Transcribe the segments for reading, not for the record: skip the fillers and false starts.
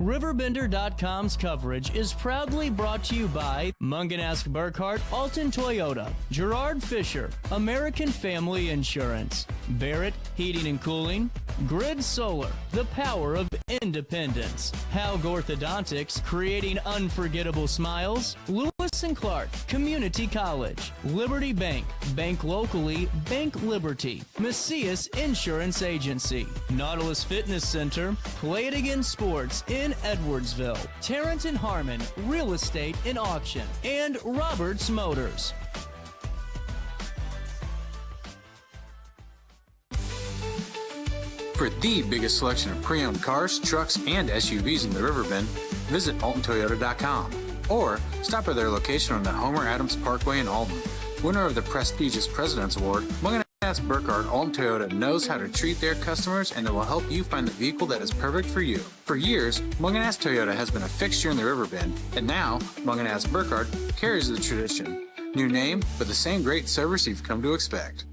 RiverBender.com's coverage is proudly brought to you by Munganast Burkhart, Alton Toyota, Gerard Fisher, American Family Insurance, Barrett Heating and Cooling, Grid Solar, the power of independence, Haug Orthodontics, creating unforgettable smiles, Lewis and Clark, Community College, Liberty Bank, Bank Locally, Bank Liberty, Macias Insurance Agency, Nautilus Fitness Center, Play It Again Sports in Edwardsville, Terrence and Harmon, Real Estate and Auction, and Roberts Motors. For the biggest selection of pre-owned cars, trucks, and SUVs in the Riverbend, visit AltonToyota.com or stop by their location on the Homer Adams Parkway in Alton. Winner of the prestigious President's Award, Munganast Burkhart Alton Toyota knows how to treat their customers, and it will help you find the vehicle that is perfect for you. For years, Munganast Toyota has been a fixture in the Riverbend, and now Munganast Burkhart carries the tradition. New name, but the same great service you've come to expect.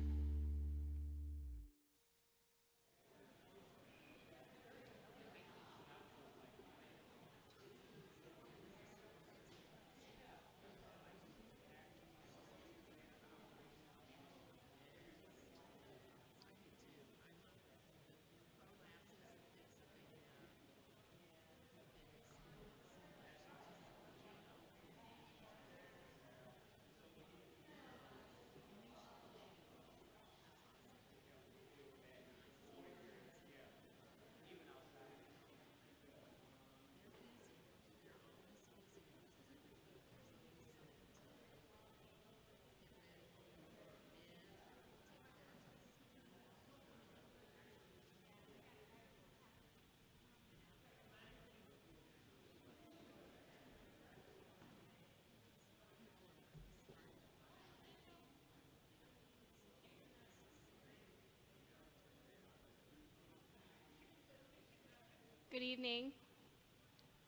Good evening.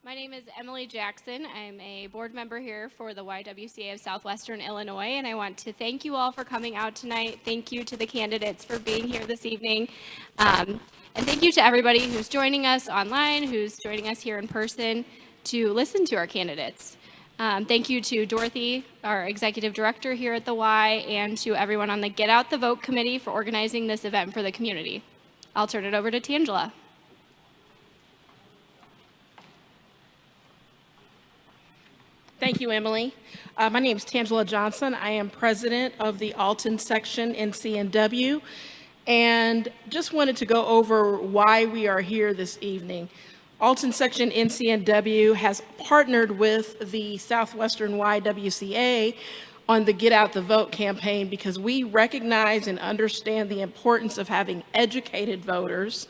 My name is Emily Jackson. I'm a board member here for the YWCA of Southwestern Illinois, and I want to thank you all for coming out tonight. Thank you to the candidates for being here this evening. And thank you to everybody who's joining us online, who's joining us here in person to listen to our candidates. Thank you to Dorothy, our executive director here at the Y, and to everyone on the Get Out the Vote committee for organizing this event for the community. I'll turn it over to Tangela. Thank you, Emily. My name is Tangela Johnson. I am president of the Alton section in CNW, and just wanted to go over why we are here this evening. Alton section in CNW has partnered with the Southwestern YWCA on the Get Out the Vote campaign because we recognize and understand the importance of having educated voters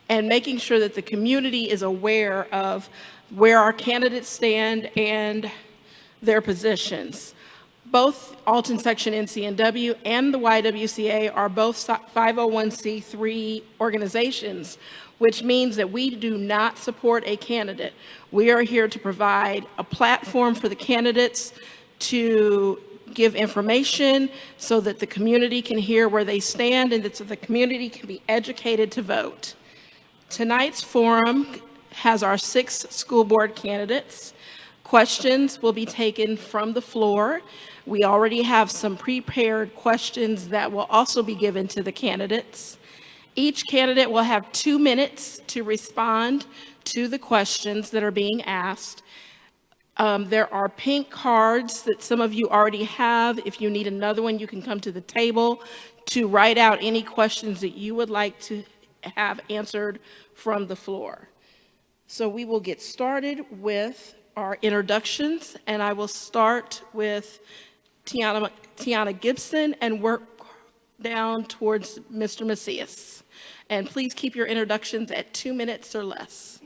and making sure that the community is aware of where our candidates stand and their positions. Both Alton Section NCNW and the YWCA are both 501c3 organizations, which means that we do not support a candidate. We are here to provide a platform for the candidates to give information so that the community can hear where they stand and that so the community can be educated to vote. Tonight's forum has our 6 school board candidates. Questions will be taken from the floor. We already have some prepared questions that will also be given to the candidates. Each candidate will have 2 minutes to respond to the questions that are being asked. There are pink cards that some of you already have. If you need another one, you can come to the table to write out any questions that you would like to have answered from the floor. So we will get started with our introductions, and I will start with Tiana Gibson and work down towards Mr. Macias. And please keep your introductions at 2 minutes or less.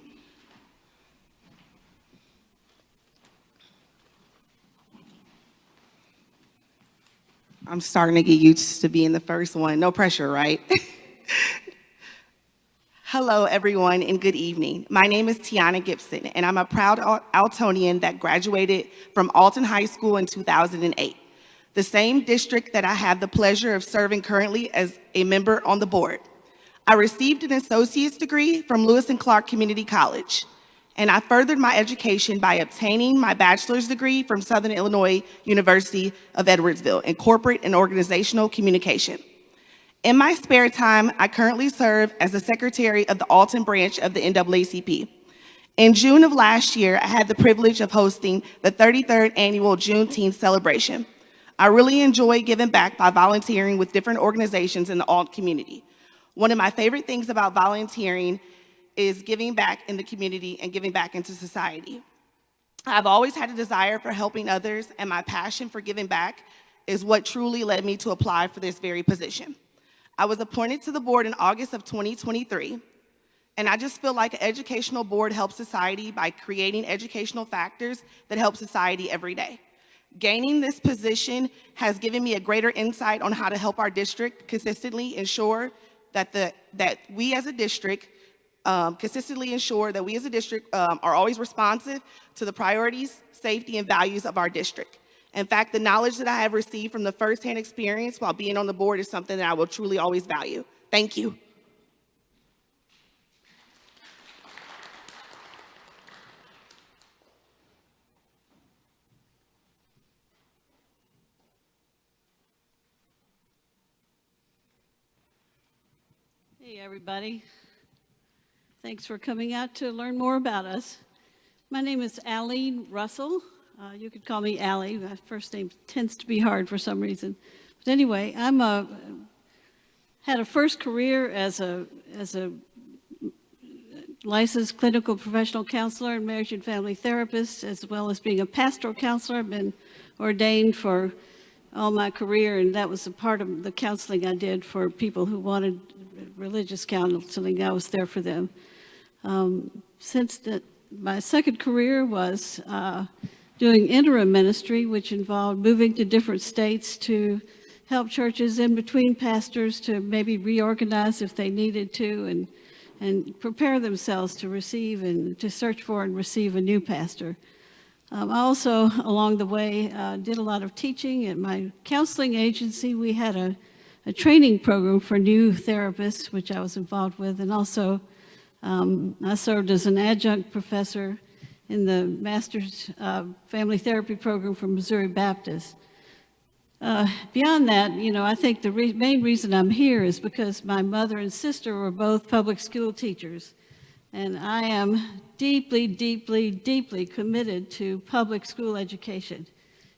I'm starting to get used to being the first one. No pressure, right? Hello, everyone, and good evening. My name is Tiana Gibson, and I'm a proud Altonian that graduated from Alton High School in 2008, the same district that I have the pleasure of serving currently as a member on the board. I received an associate's degree from Lewis and Clark Community College, and I furthered my education by obtaining my bachelor's degree from Southern Illinois University of Edwardsville in corporate and organizational communication. In my spare time, I currently serve as the secretary of the Alton branch of the NAACP. In June of last year, I had the privilege of hosting the 33rd annual Juneteenth celebration. I really enjoy giving back by volunteering with different organizations in the Alton community. One of my favorite things about volunteering is giving back in the community and giving back into society. I've always had a desire for helping others, and my passion for giving back is what truly led me to apply for this very position. I was appointed to the board in August of 2023, and I just feel like an educational board helps society by creating educational factors that help society every day. Gaining this position has given me a greater insight on how to help our district consistently ensure that we as a district are always responsive to the priorities, safety, and values of our district. In fact, the knowledge that I have received from the firsthand experience while being on the board is something that I will truly always value. Thank you. Hey, everybody. Thanks for coming out to learn more about us. My name is Aline Russell. You could call me Allie. My first name tends to be hard for some reason. But anyway, had a first career as a licensed clinical professional counselor and marriage and family therapist, as well as being a pastoral counselor. I've been ordained for all my career, and that was a part of the counseling I did for people who wanted religious counseling. I was there for them. My second career was doing interim ministry, which involved moving to different states to help churches in between pastors to maybe reorganize if they needed to and prepare themselves to receive and to search for and receive a new pastor. I also, along the way, did a lot of teaching. At my counseling agency, we had a training program for new therapists, which I was involved with, and also I served as an adjunct professor in the Master's Family Therapy program from Missouri Baptist. Beyond that, I think the main reason I'm here is because my mother and sister were both public school teachers, and I am deeply, deeply, deeply committed to public school education.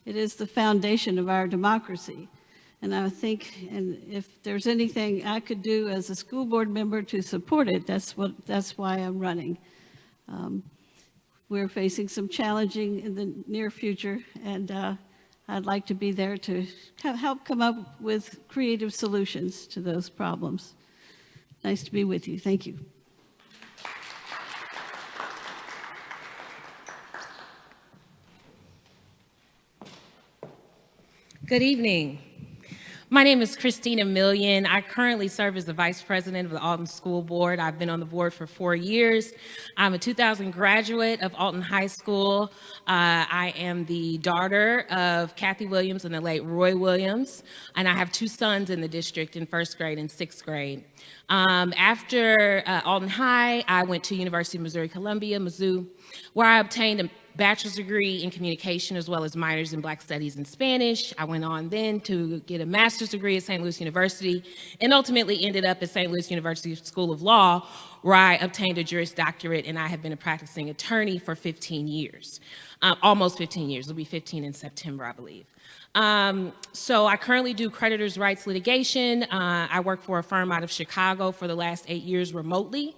It is the foundation of our democracy. And I think, and if there's anything I could do as a school board member to support it, that's why I'm running. We're facing some challenging in the near future, and I'd like to be there to help come up with creative solutions to those problems. Nice to be with you. Thank you. Good evening. My name is Christina Million. I currently serve as the Vice President of the Alton School Board. I've been on the board for 4 years. I'm a 2000 graduate of Alton High School. I am the daughter of Kathy Williams and the late Roy Williams, and I have 2 sons in the district in 1st grade and 6th grade. After Alton High, I went to University of Missouri-Columbia, Mizzou, where I obtained a bachelor's degree in communication as well as minors in Black Studies and Spanish. I went on then to get a master's degree at St. Louis University and ultimately ended up at St. Louis University School of Law, where I obtained a Juris Doctorate, and I have been a practicing attorney for 15 years, almost 15 years. It'll be 15 in September, I believe. So I currently do creditors' rights litigation. I work for a firm out of Chicago for the last 8 years remotely.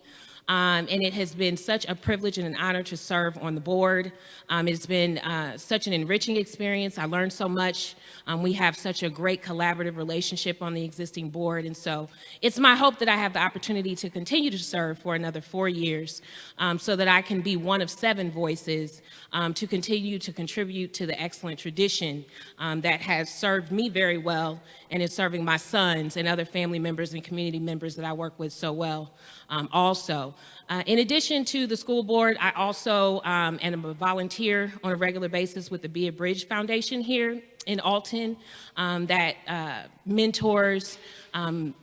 And it has been such a privilege and an honor to serve on the board. It's been such an enriching experience. I learned so much. We have such a great collaborative relationship on the existing board. And so it's my hope that I have the opportunity to continue to serve for another 4 years so that I can be one of 7 voices to continue to contribute to the excellent tradition that has served me very well and is serving my sons and other family members and community members that I work with so well also. In addition to the school board, I also am a volunteer on a regular basis with the Be a Bridge Foundation here in Alton that mentors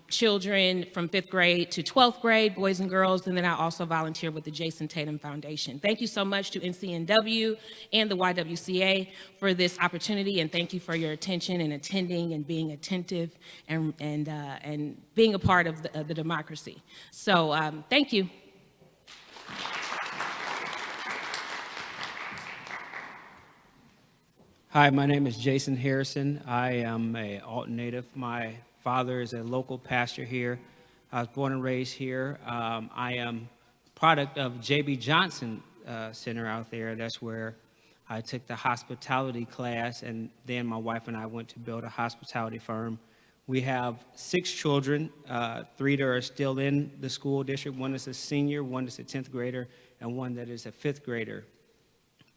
children from 5th grade to 12th grade, boys and girls, and then I also volunteer with the Jason Tatum Foundation. Thank you so much to NCNW and the YWCA for this opportunity, and thank you for your attention and attending and being attentive and being a part of the democracy. So thank you. Hi, my name is Jason Harrison. I am an Alton native. My father is a local pastor here. I was born and raised here. I am product of J.B. Johnson Center out there. That's where I took the hospitality class, and then my wife and I went to build a hospitality firm. We have 6 children, 3 that are still in the school district. One is a senior, one is a 10th grader, and one that is a 5th grader.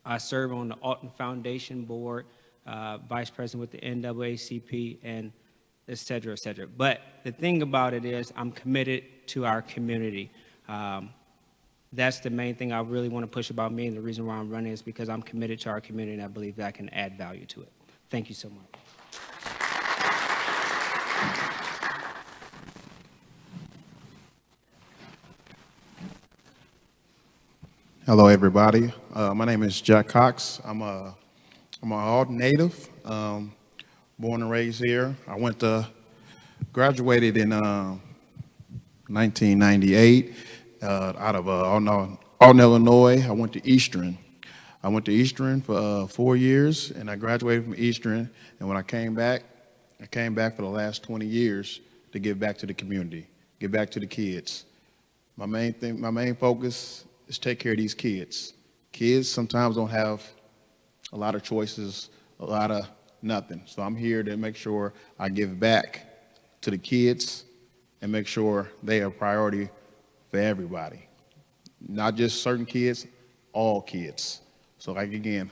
I serve on the Alton Foundation Board, Vice President with the NAACP, and et cetera, et cetera. But the thing about it is I'm committed to our community. That's the main thing I really want to push about me, and the reason why I'm running is because I'm committed to our community, and I believe that I can add value to it. Thank you so much. Hello, everybody. My name is Jack Cox. I'm an Alton native, born and raised here. I graduated in 1998 out of Alton, Illinois. I went to Eastern. For 4 years, and I graduated from Eastern. And when I came back for the last 20 years to give back to the community, give back to the kids. My main focus is take care of these kids. Kids sometimes don't have a lot of choices, a lot of nothing. So I'm here to make sure I give back to the kids and make sure they are a priority for everybody. Not just certain kids, all kids. So again,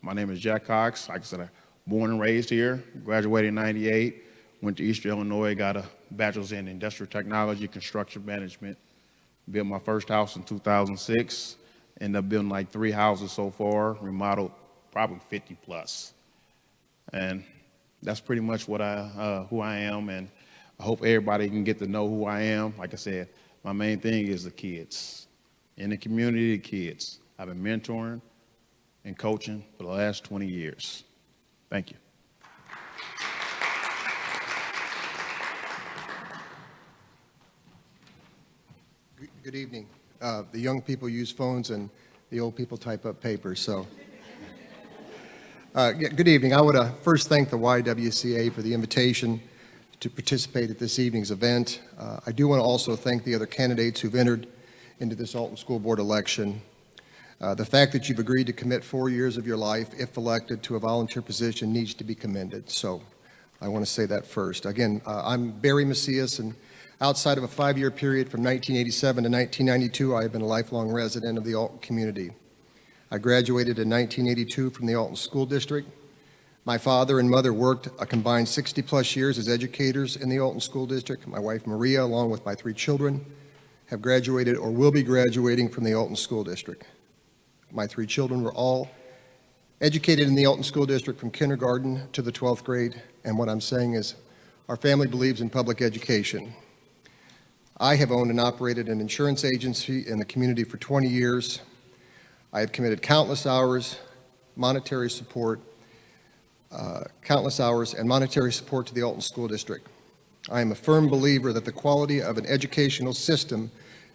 my name is Jack Cox. Like I said, I'm born and raised here, graduated in 98, went to Eastern Illinois, got a bachelor's in industrial technology, construction management. Built my first house in 2006. Ended up building like 3 houses so far, remodeled probably 50 plus. And that's pretty much what who I am, and I hope everybody can get to know who I am. Like I said, my main thing is the kids. In the community, the kids. I've been mentoring and coaching for the last 20 years. Thank you. Good evening. The young people use phones and the old people type up papers, so. Good evening. I would first thank the YWCA for the invitation to participate at this evening's event. I do want to also thank the other candidates who've entered into this Alton School Board election. The fact that you've agreed to commit 4 years of your life, if elected, to a volunteer position needs to be commended. So I want to say that first. Again, I'm Barry Macias, and outside of a 5-year period from 1987 to 1992, I have been a lifelong resident of the Alton community. I graduated in 1982 from the Alton School District. My father and mother worked a combined 60-plus years as educators in the Alton School District. My wife, Maria, along with my 3 children, have graduated or will be graduating from the Alton School District. My 3 children were all educated in the Alton School District from kindergarten to the 12th grade, and what I'm saying is our family believes in public education. I have owned and operated an insurance agency in the community for 20 years. I have committed countless hours, monetary support, and monetary support to the Alton School District. I am a firm believer that the quality of an educational system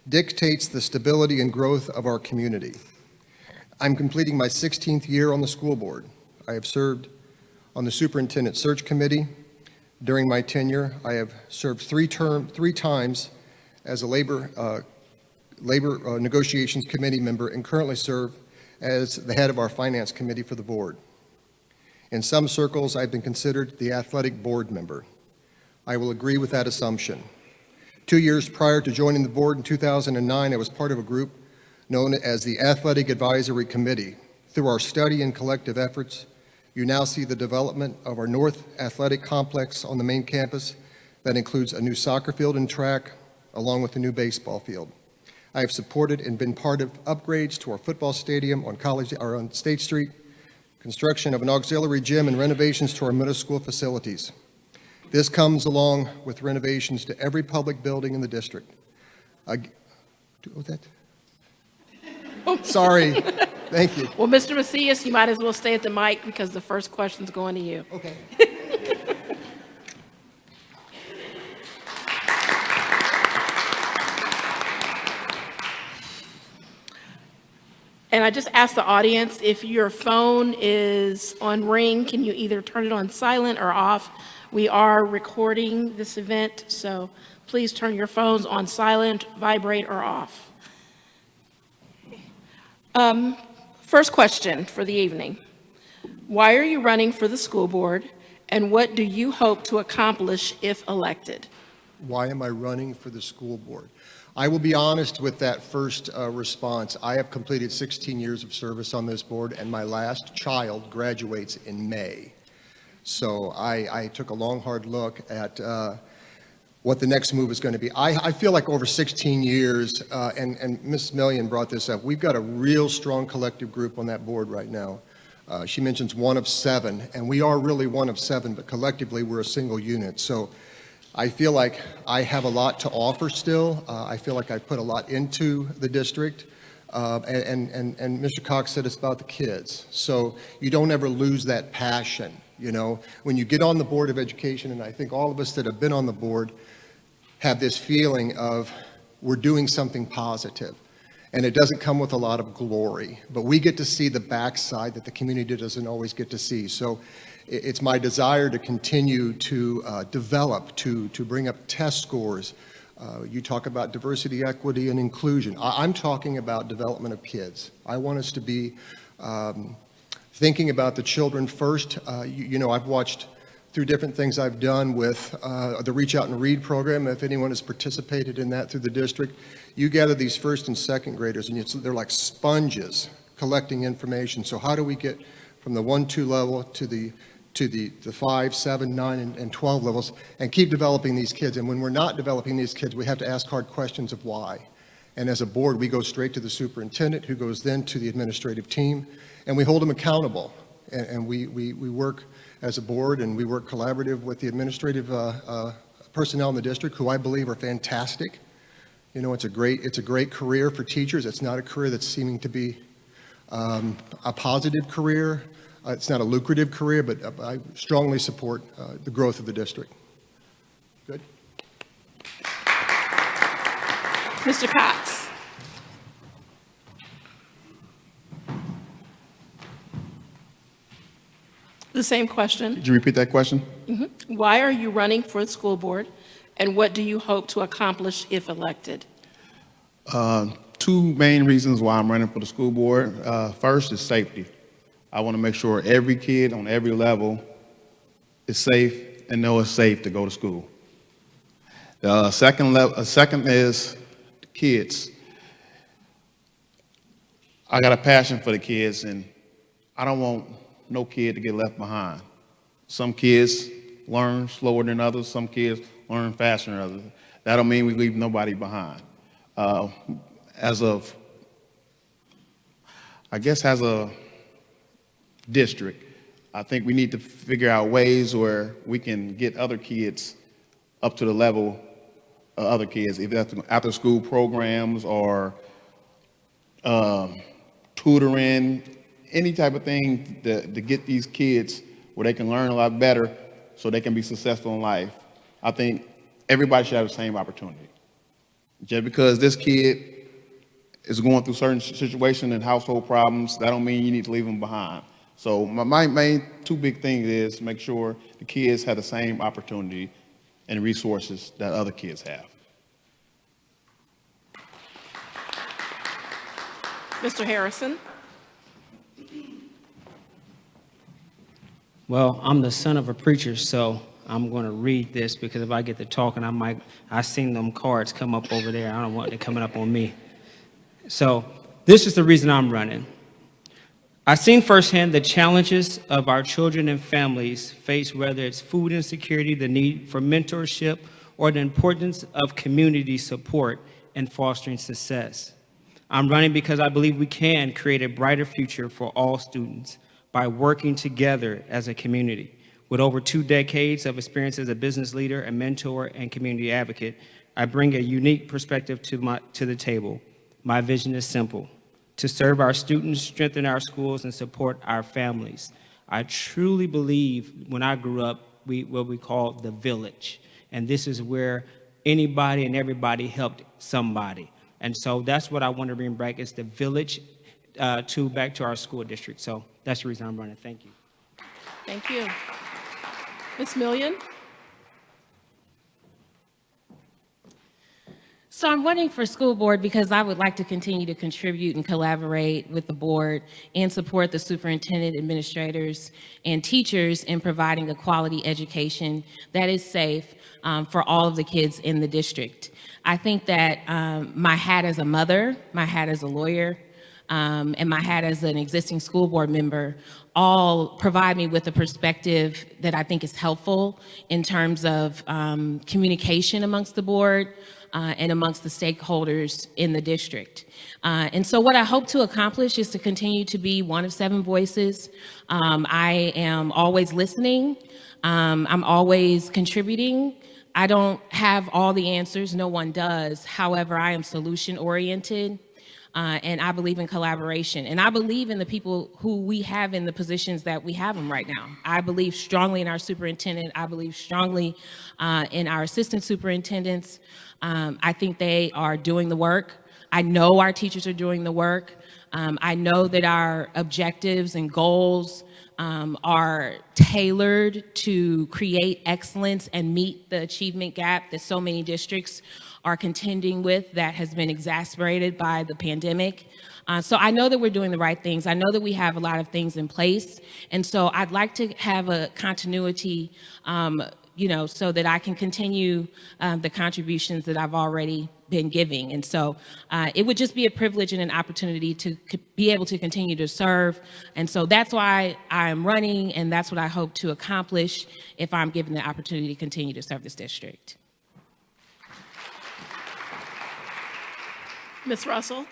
dictates the stability and growth of our community. I'm completing my 16th year on the school board. I have served on the superintendent search committee. During my tenure, I have served 3 times as a labor negotiations committee member and currently serve as the head of our finance committee for the board. In some circles, I've been considered the athletic board member. I will agree with that assumption. 2 years prior to joining the board in 2009, I was part of a group known as the Athletic Advisory Committee. Through our study and collective efforts, you now see the development of our North Athletic Complex on the main campus that includes a new soccer field and track, along with a new baseball field. I have supported and been part of upgrades to our football stadium on State Street, construction of an auxiliary gym, and renovations to our middle school facilities. This comes along with renovations to every public building in the district. Sorry. Thank you. Well, Mr. Macias, you might as well stay at the mic because the first question's going to you. Okay. And I just asked the audience, if your phone is on ring, can you either turn it on silent or off? We are recording this event, so please turn your phones on silent, vibrate, or off. First question for the evening. Why are you running for the school board, and what do you hope to accomplish if elected? Why am I running for the school board? I will be honest with that first response. I have completed 16 years of service on this board, and my last child graduates in May. So I took a long, hard look at what the next move is going to be. I feel like over 16 years, and Ms. Million brought this up, we've got a real strong collective group on that board right now. She mentions one of 7, and we are really one of 7, but collectively we're a single unit. So I feel like I have a lot to offer still. I feel like I've put a lot into the district. And Mr. Cox said it's about the kids. So you don't ever lose that passion. You know, when you get on the Board of Education, and I think all of us that have been on the board have this feeling of we're doing something positive. And it doesn't come with a lot of glory, but we get to see the backside that the community doesn't always get to see. So it's my desire to continue to develop, to bring up test scores. You talk about diversity, equity, and inclusion. I'm talking about development of kids. I want us to be thinking about the children first. You know, I've watched through different things I've done with the Reach Out and Read program. If anyone has participated in that through the district, you gather these first and second graders, and they're like sponges collecting information. So how do we get from the 1-2 level to the 5, 7, 9, and 12 levels, and keep developing these kids? And when we're not developing these kids, we have to ask hard questions of why. And as a board, we go straight to the superintendent, who goes then to the administrative team, and we hold them accountable. And we work as a board, and we work collaborative with the administrative personnel in the district, who I believe are fantastic. You know, it's a great career for teachers. It's not a career that's seeming to be a positive career. It's not a lucrative career, but I strongly support the growth of the district. Good. Mr. Cox. The same question. Could you repeat that question? Mm-hmm. Why are you running for the school board, and what do you hope to accomplish if elected? 2 main reasons why I'm running for the school board. First is safety. I want to make sure every kid on every level is safe and know it's safe to go to school. The second is the kids. I got a passion for the kids, and I don't want no kid to get left behind. Some kids learn slower than others. Some kids learn faster than others. That don't mean we leave nobody behind. As a district, I think we need to figure out ways where we can get other kids up to the level of other kids, either after school programs or tutoring, any type of thing to get these kids where they can learn a lot better so they can be successful in life. I think everybody should have the same opportunity. Just because this kid is going through certain situations and household problems, that don't mean you need to leave them behind. So my main 2 big things is make sure the kids have the same opportunity and resources that other kids have. Mr. Harrison. Well, I'm the son of a preacher, so I'm going to read this, because if I get to talking, I seen them cards come up over there. I don't want it coming up on me. So this is the reason I'm running. I've seen firsthand the challenges of our children and families face, whether it's food insecurity, the need for mentorship, or the importance of community support in fostering success. I'm running because I believe we can create a brighter future for all students by working together as a community. With over 2 decades of experience as a business leader, a mentor, and community advocate, I bring a unique perspective to the table. My vision is simple: to serve our students, strengthen our schools, and support our families. I truly believe when I grew up, what we call the village. And this is where anybody and everybody helped somebody. And so that's what I want to bring back, is the village back to our school district. So that's the reason I'm running. Thank you. Thank you. Ms. Million? So I'm running for school board because I would like to continue to contribute and collaborate with the board and support the superintendent, administrators, and teachers in providing a quality education that is safe for all of the kids in the district. I think that my hat as a mother, my hat as a lawyer, and my hat as an existing school board member all provide me with a perspective that I think is helpful in terms of communication amongst the board, and amongst the stakeholders in the district. And so what I hope to accomplish is to continue to be one of 7 voices. I am always listening. I'm always contributing. I don't have all the answers. No one does. However, I am solution-oriented. And I believe in collaboration. And I believe in the people who we have in the positions that we have them right now. I believe strongly in our superintendent. I believe strongly in our assistant superintendents. I think they are doing the work. I know our teachers are doing the work. I know that our objectives and goals are tailored to create excellence and meet the achievement gap that so many districts are contending with, that has been exacerbated by the pandemic. So I know that we're doing the right things. I know that we have a lot of things in place. And so I'd like to have a continuity, so that I can continue the contributions that I've already been giving. And so it would just be a privilege and an opportunity to be able to continue to serve. And so that's why I'm running, and that's what I hope to accomplish if I'm given the opportunity to continue to serve this district. Ms. Russell?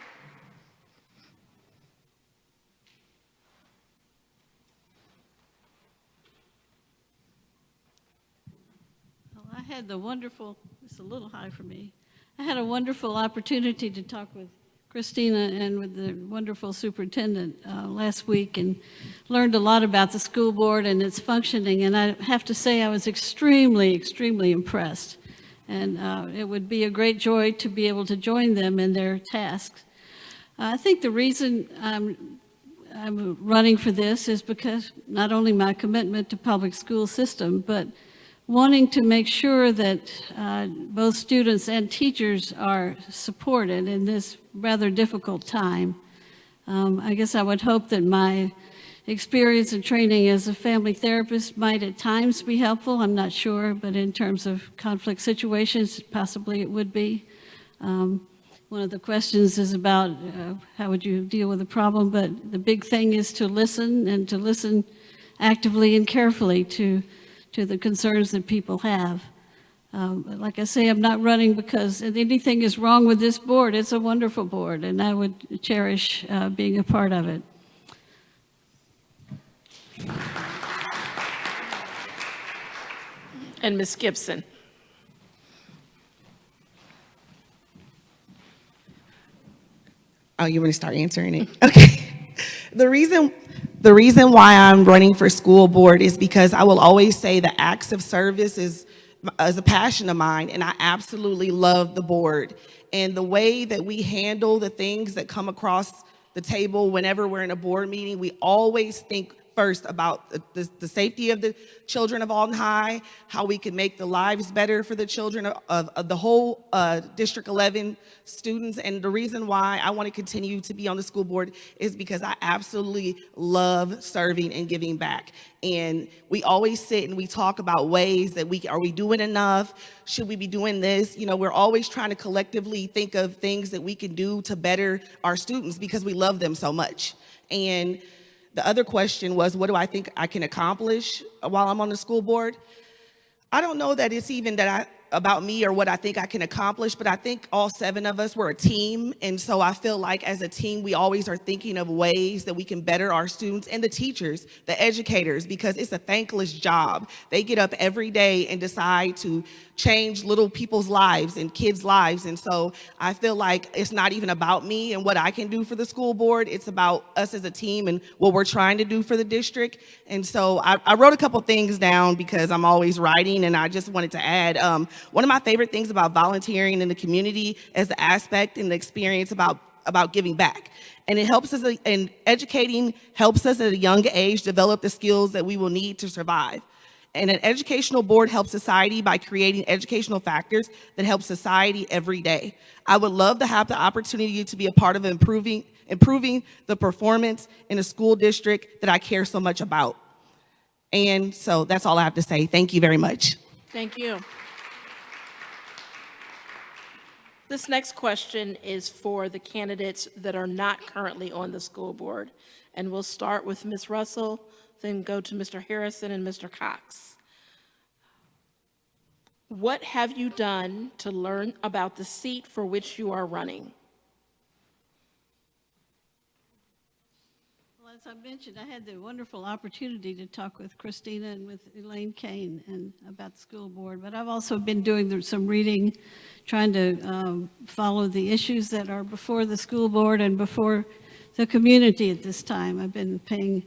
I had the wonderful, it's a little high for me. I had a wonderful opportunity to talk with Christina and with the wonderful superintendent last week, and learned a lot about the school board and its functioning. And I have to say I was extremely, extremely impressed. And it would be a great joy to be able to join them in their tasks. I think the reason I'm running for this is because not only my commitment to public school system, but wanting to make sure that both students and teachers are supported in this rather difficult time. I guess I would hope that my experience and training as a family therapist might at times be helpful. I'm not sure, but in terms of conflict situations, possibly it would be. One of the questions is about how would you deal with a problem, but the big thing is to listen, and to listen actively and carefully to the concerns that people have. Like I say, I'm not running because anything is wrong with this board. It's a wonderful board, and I would cherish being a part of it. And Ms. Gibson? Oh, you want to start answering it? Okay. The reason why I'm running for school board is because I will always say the acts of service is a passion of mine, and I absolutely love the board. And the way that we handle the things that come across the table whenever we're in a board meeting, we always think first about the safety of the children of Alton High, how we can make the lives better for the children of the whole District 11 students. And the reason why I want to continue to be on the school board is because I absolutely love serving and giving back. And we always sit and we talk about ways that are we doing enough? Should we be doing this? You know, we're always trying to collectively think of things that we can do to better our students because we love them so much. And the other question was, what do I think I can accomplish while I'm on the school board? I don't know that it's even that about me or what I think I can accomplish, but I think all 7 of us, we're a team. And so I feel like as a team, we always are thinking of ways that we can better our students and the teachers, the educators, because it's a thankless job. They get up every day and decide to change little people's lives and kids' lives. And so I feel like it's not even about me and what I can do for the school board. It's about us as a team and what we're trying to do for the district. And so I wrote a couple things down because I'm always writing, and I just wanted to add, one of my favorite things about volunteering in the community is the aspect and the experience about giving back. And it helps us, and educating helps us at a young age develop the skills that we will need to survive. And an educational board helps society by creating educational factors that help society every day. I would love to have the opportunity to be a part of improving the performance in a school district that I care so much about. And so that's all I have to say. Thank you very much. Thank you. This next question is for the candidates that are not currently on the school board. And we'll start with Ms. Russell, then go to Mr. Harrison and Mr. Cox. What have you done to learn about the seat for which you are running? Well, as I mentioned, I had the wonderful opportunity to talk with Christina and with Elaine Kane and about the school board, but I've also been doing some reading, trying to follow the issues that are before the school board and before the community at this time. I've been paying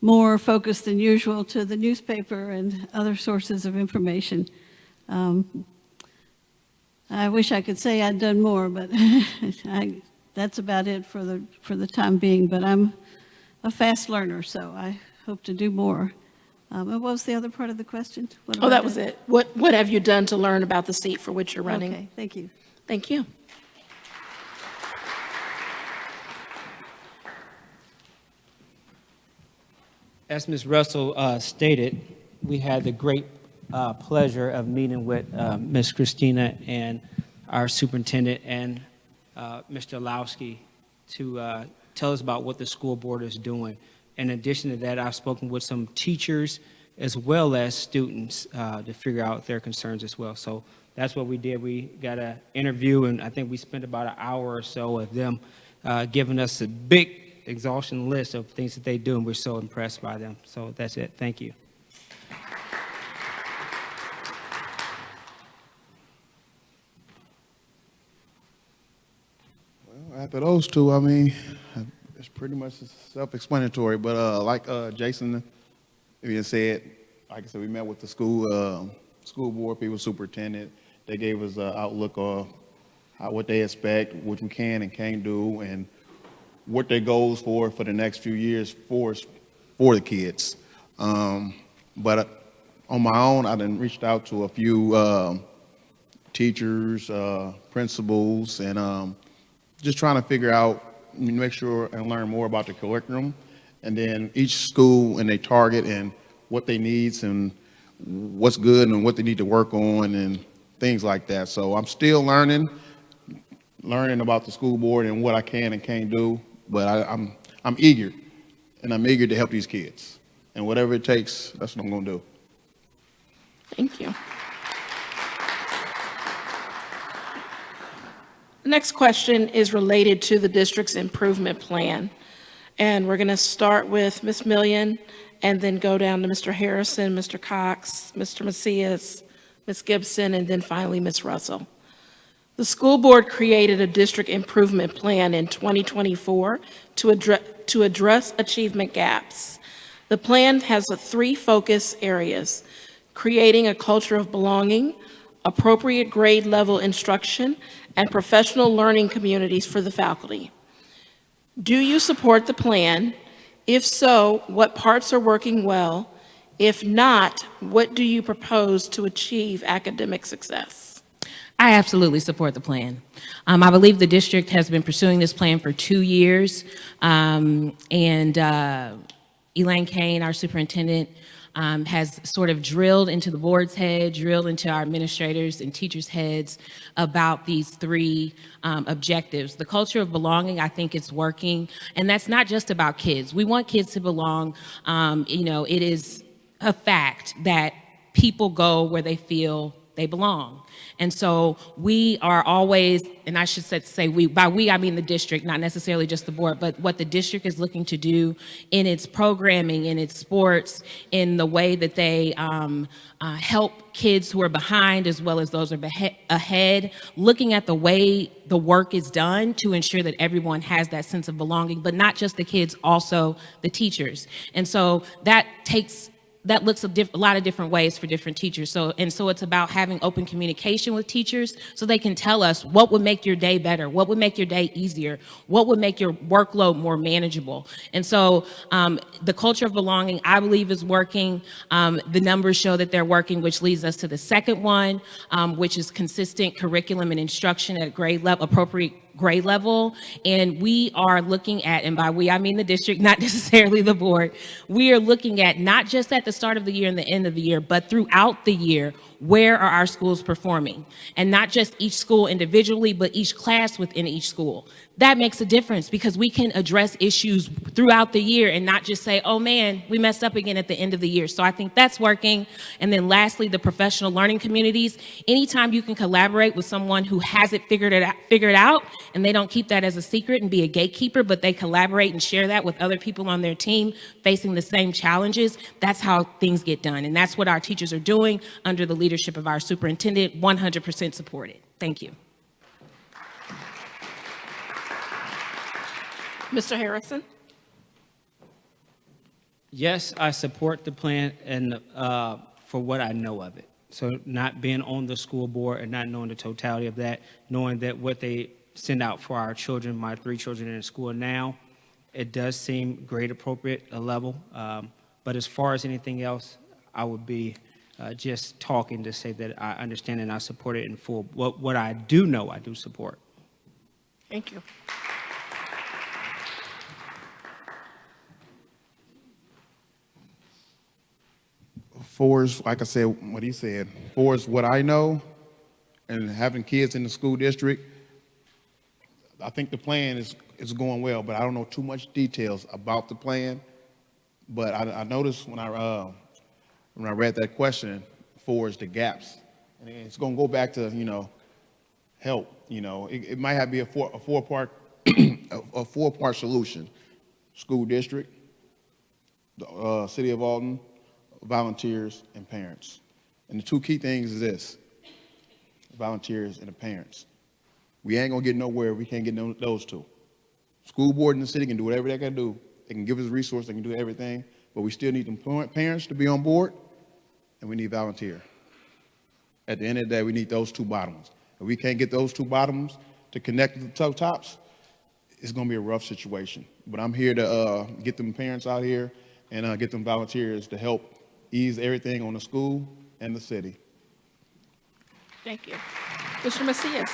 more focus than usual to the newspaper and other sources of information. I wish I could say I'd done more, but that's about it for the time being. But I'm a fast learner, so I hope to do more. And what was the other part of the question? That was it. What have you done to learn about the seat for which you're running? Okay, thank you. Thank you. As Ms. Russell stated, we had the great pleasure of meeting with Ms. Christina and our superintendent and Mr. Lowski to tell us about what the school board is doing. In addition to that, I've spoken with some teachers as well as students to figure out their concerns as well. So that's what we did. We got an interview, and I think we spent about an hour or so of them giving us a big exhaustion list of things that they do, and we're so impressed by them. So that's it. Thank you. Well, after those two, I mean, it's pretty much self-explanatory. But like Jason even said, like I said, we met with the school board people, superintendent. They gave us an outlook of what they expect, what we can and can't do, and what their goals for the next few years for the kids. But on my own, I then reached out to a few teachers, principals, and just trying to figure out, make sure and learn more about the curriculum, and then each school and their target and what they needs and what's good and what they need to work on and things like that. So I'm still learning about the school board and what I can and can't do. But I'm eager, and I'm eager to help these kids. And whatever it takes, that's what I'm going to do. Thank you. The next question is related to the district's improvement plan. And we're going to start with Ms. Million and then go down to Mr. Harrison, Mr. Cox, Mr. Macias, Ms. Gibson, and then finally Ms. Russell. The school board created a district improvement plan in 2024 to address achievement gaps. The plan has 3 focus areas: creating a culture of belonging, appropriate grade level instruction, and professional learning communities for the faculty. Do you support the plan? If so, what parts are working well? If not, what do you propose to achieve academic success? I absolutely support the plan. I believe the district has been pursuing this plan for 2 years, and Elaine Kane, our superintendent, has sort of drilled into the board's head, drilled into our administrators and teachers' heads about these 3 objectives. The culture of belonging, I think it's working, and that's not just about kids. We want kids to belong. It is a fact that people go where they feel they belong. And so we are always, and I should say we, by we I mean the district, not necessarily just the board, but what the district is looking to do in its programming, in its sports, in the way that they help kids who are behind as well as those who are ahead, looking at the way the work is done to ensure that everyone has that sense of belonging, but not just the kids, also the teachers. And so that looks a lot of different ways for different teachers. So it's about having open communication with teachers so they can tell us what would make your day better, what would make your day easier, what would make your workload more manageable. And so the culture of belonging, I believe, is working. The numbers show that they're working, which leads us to the second one, which is consistent curriculum and instruction at grade level, appropriate grade level. And we are looking at, and by we I mean the district, not necessarily the board, we are looking at not just at the start of the year and the end of the year, but throughout the year, where are our schools performing? And not just each school individually, but each class within each school. That makes a difference because we can address issues throughout the year and not just say, oh man, we messed up again at the end of the year. So I think that's working. And then lastly, the professional learning communities. Anytime you can collaborate with someone who has it figured out, and they don't keep that as a secret and be a gatekeeper, but they collaborate and share that with other people on their team facing the same challenges, that's how things get done. And that's what our teachers are doing under the leadership of our superintendent, 100% supported. Thank you. Mr. Harrison? Yes, I support the plan and for what I know of it. So not being on the school board and not knowing the totality of that, knowing that what they send out for our children, my 3 children in school now, it does seem grade appropriate, a level. But as far as anything else, I would be just talking to say that I understand and I support it in full. What I do know, I do support. Thank you. For as, like I said, what he said, for as what I know, and having kids in the school district, I think the plan is going well, but I don't know too much details about the plan. But I noticed when I read that question, for as the gaps, and it's going to go back to help. It might have to be a four-part a four-part solution: school district, the city of Alton, volunteers, and parents. And the 2 key things is this: volunteers and the parents. We ain't gonna get nowhere if we can't get those 2. School board and the city can do whatever they can do. They can give us resources, they can do everything, but we still need them parents to be on board, and we need volunteer. At the end of the day, we need those 2 bottoms. If we can't get those 2 bottoms to connect to the tops, it's gonna be a rough situation. But I'm here to get them parents out here and get them volunteers to help ease everything on the school and the city. Thank you. Mr. Macias.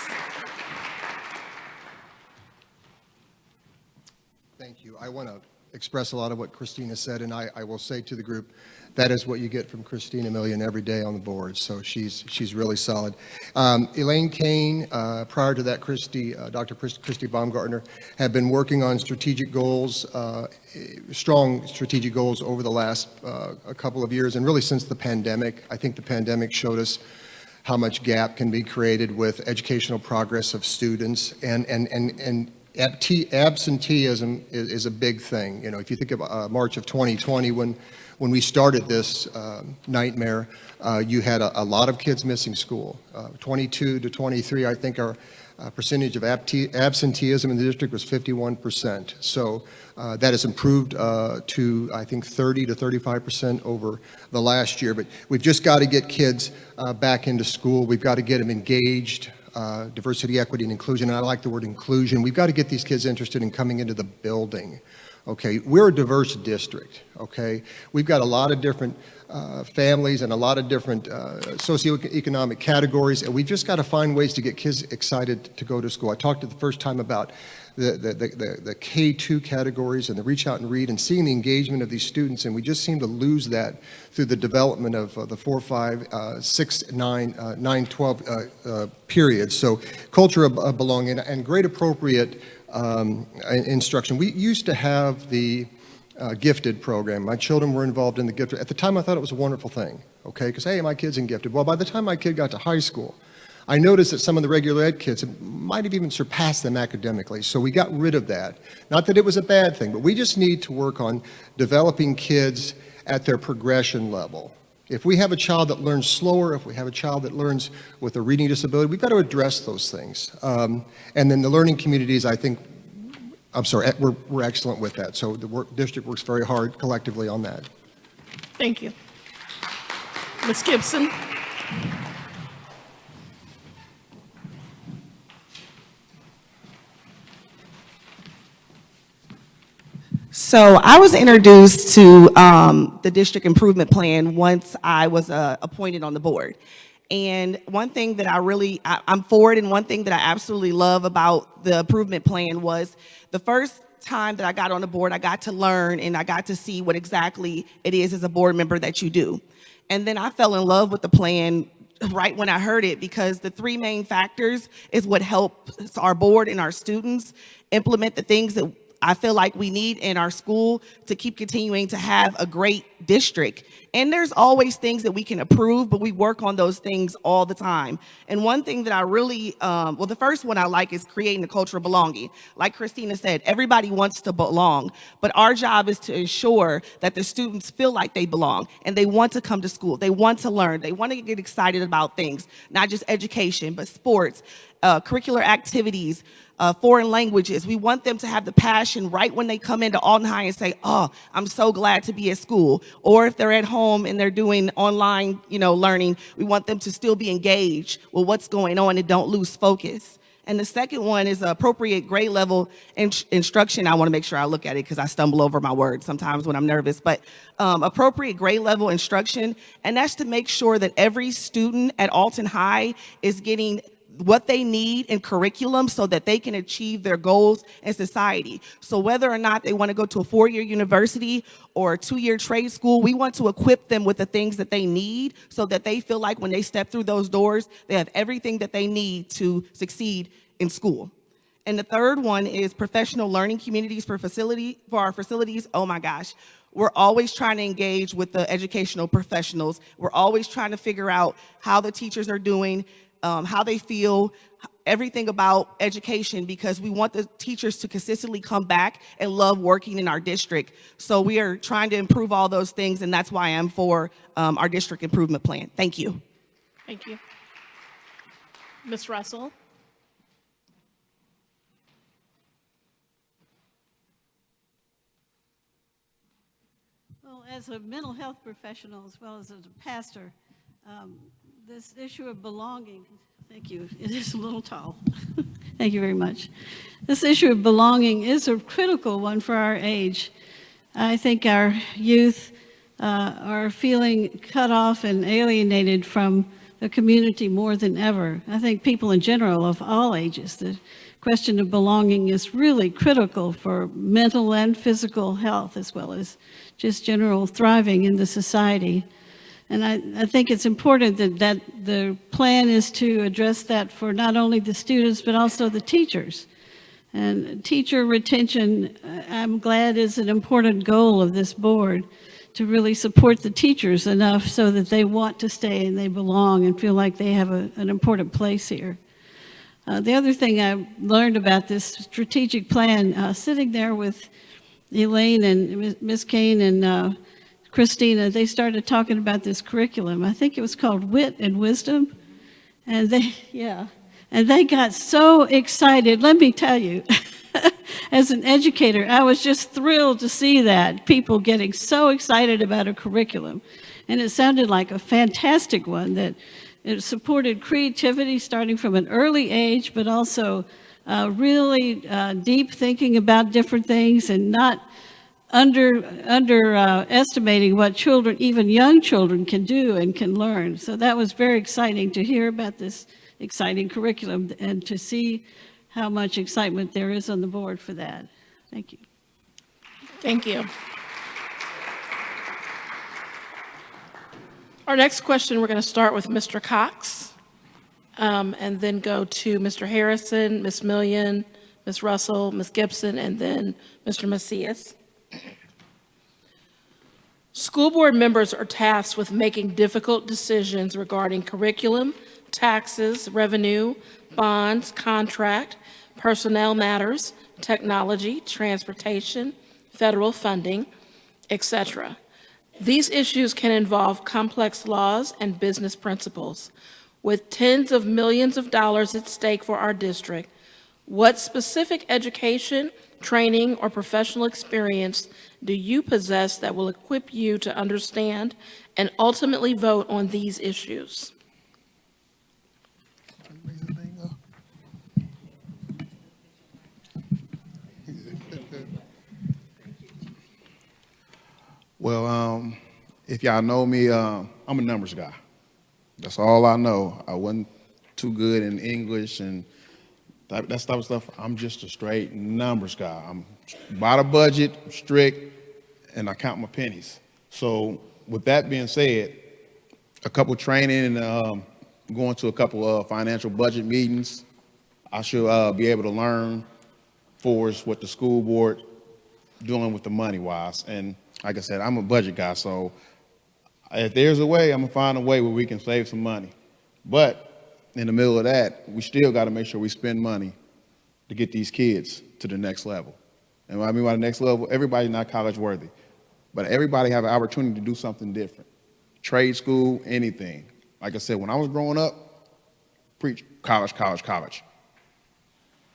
Thank you. I want to express a lot of what Christina said, and I will say to the group, that is what you get from Christina Million every day on the board, so she's really solid. Elaine Kane, prior to that, Dr. Christy Baumgartner, have been working on strategic goals, strong strategic goals over the last a couple of years, and really since the pandemic. I think the pandemic showed us how much gap can be created with educational progress of students, and absenteeism is a big thing. If you think of March of 2020, when we started this nightmare, you had a lot of kids missing school. 22 to 23, I think our percentage of absenteeism in the district was 51%. So that has improved to, I think, 30 to 35% over the last year. But we've just got to get kids back into school. We've got to get them engaged. Diversity, equity, and inclusion. And I like the word inclusion. We've got to get these kids interested in coming into the building. Okay, we're a diverse district. Okay, we've got a lot of different families and a lot of different socioeconomic categories, and we've just got to find ways to get kids excited to go to school. I talked the first time about the K2 categories and the reach out and read and seeing the engagement of these students, and we just seem to lose that through the development of the 4, 5, 6, 9, 9, 12 periods. So culture of belonging and grade appropriate instruction. We used to have the gifted program. My children were involved in the gifted. At the time, I thought it was a wonderful thing, okay? Because, hey, my kid's in gifted. Well, by the time my kid got to high school, I noticed that some of the regular ed kids might have even surpassed them academically. So we got rid of that. Not that it was a bad thing, but we just need to work on developing kids at their progression level. If we have a child that learns slower, if we have a child that learns with a reading disability, we've got to address those things. And then the learning communities, I think, we're excellent with that. So the district works very hard collectively on that. Thank you. Ms. Gibson. So I was introduced to the district improvement plan once I was appointed on the board. And one thing that I'm for it, and one thing that I absolutely love about the improvement plan was the first time that I got on the board, I got to learn and I got to see what exactly it is as a board member that you do. And then I fell in love with the plan right when I heard it, because the three main factors is what helps our board and our students implement the things that I feel like we need in our school to keep continuing to have a great district. And there's always things that we can improve, but we work on those things all the time. And one thing that I really, the first one I like is creating a culture of belonging. Like Christina said, everybody wants to belong, but our job is to ensure that the students feel like they belong and they want to come to school. They want to learn. They want to get excited about things, not just education, but sports, curricular activities, foreign languages. We want them to have the passion right when they come into Alton High and say, oh, I'm so glad to be at school. Or if they're at home and they're doing online, learning, we want them to still be engaged with what's going on and don't lose focus. And the second one is appropriate grade level instruction. I want to make sure I look at it because I stumble over my words sometimes when I'm nervous, but appropriate grade level instruction. And that's to make sure that every student at Alton High is getting what they need in curriculum so that they can achieve their goals in society. So whether or not they want to go to a 4-year university or a 2-year trade school, we want to equip them with the things that they need so that they feel like when they step through those doors, they have everything that they need to succeed in school. And the third one is professional learning communities for our facilities. Oh my gosh. We're always trying to engage with the educational professionals. We're always trying to figure out how the teachers are doing, how they feel, everything about education, because we want the teachers to consistently come back and love working in our district. So we are trying to improve all those things, and that's why I'm for our district improvement plan. Thank you. Thank you. Ms. Russell. Well, as a mental health professional as well as a pastor, this issue of belonging, thank you, it is a little tall. Thank you very much. This issue of belonging is a critical one for our age. I think our youth are feeling cut off and alienated from the community more than ever. I think people in general of all ages, the question of belonging is really critical for mental and physical health as well as just general thriving in the society. And I think it's important that the plan is to address that for not only the students, but also the teachers. And teacher retention, I'm glad, is an important goal of this board, to really support the teachers enough so that they want to stay and they belong and feel like they have an important place here. The other thing I learned about this strategic plan, sitting there with Elaine and Ms. Kane and Christina, they started talking about this curriculum. I think it was called Wit and Wisdom. And they got so excited. Let me tell you, as an educator, I was just thrilled to see that, people getting so excited about a curriculum. And it sounded like a fantastic one, that it supported creativity starting from an early age, but also really deep thinking about different things and not underestimating what children, even young children, can do and can learn. So that was very exciting to hear about this exciting curriculum and to see how much excitement there is on the board for that. Thank you. Thank you. Our next question, we're going to start with Mr. Cox and then go to Mr. Harrison, Ms. Million, Ms. Russell, Ms. Gibson, and then Mr. Macias. School board members are tasked with making difficult decisions regarding curriculum, taxes, revenue, bonds, contract, personnel matters, technology, transportation, federal funding, etc. These issues can involve complex laws and business principles. With tens of millions of dollars at stake for our district, what specific education, training, or professional experience do you possess that will equip you to understand and ultimately vote on these issues? Well, if y'all know me, I'm a numbers guy. That's all I know. I wasn't too good in English and that type of stuff. I'm just a straight numbers guy. I'm by the budget, strict, and I count my pennies. So with that being said, a couple training and going to a couple of financial budget meetings, I should be able to learn for us what the school board doing with the money wise. And like I said, I'm a budget guy, so if there's a way, I'm gonna find a way where we can save some money. But in the middle of that, we still gotta make sure we spend money to get these kids to the next level. And what I mean by the next level, everybody's not college worthy, but everybody have an opportunity to do something different. Trade school, anything. Like I said, when I was growing up, preach college, college, college.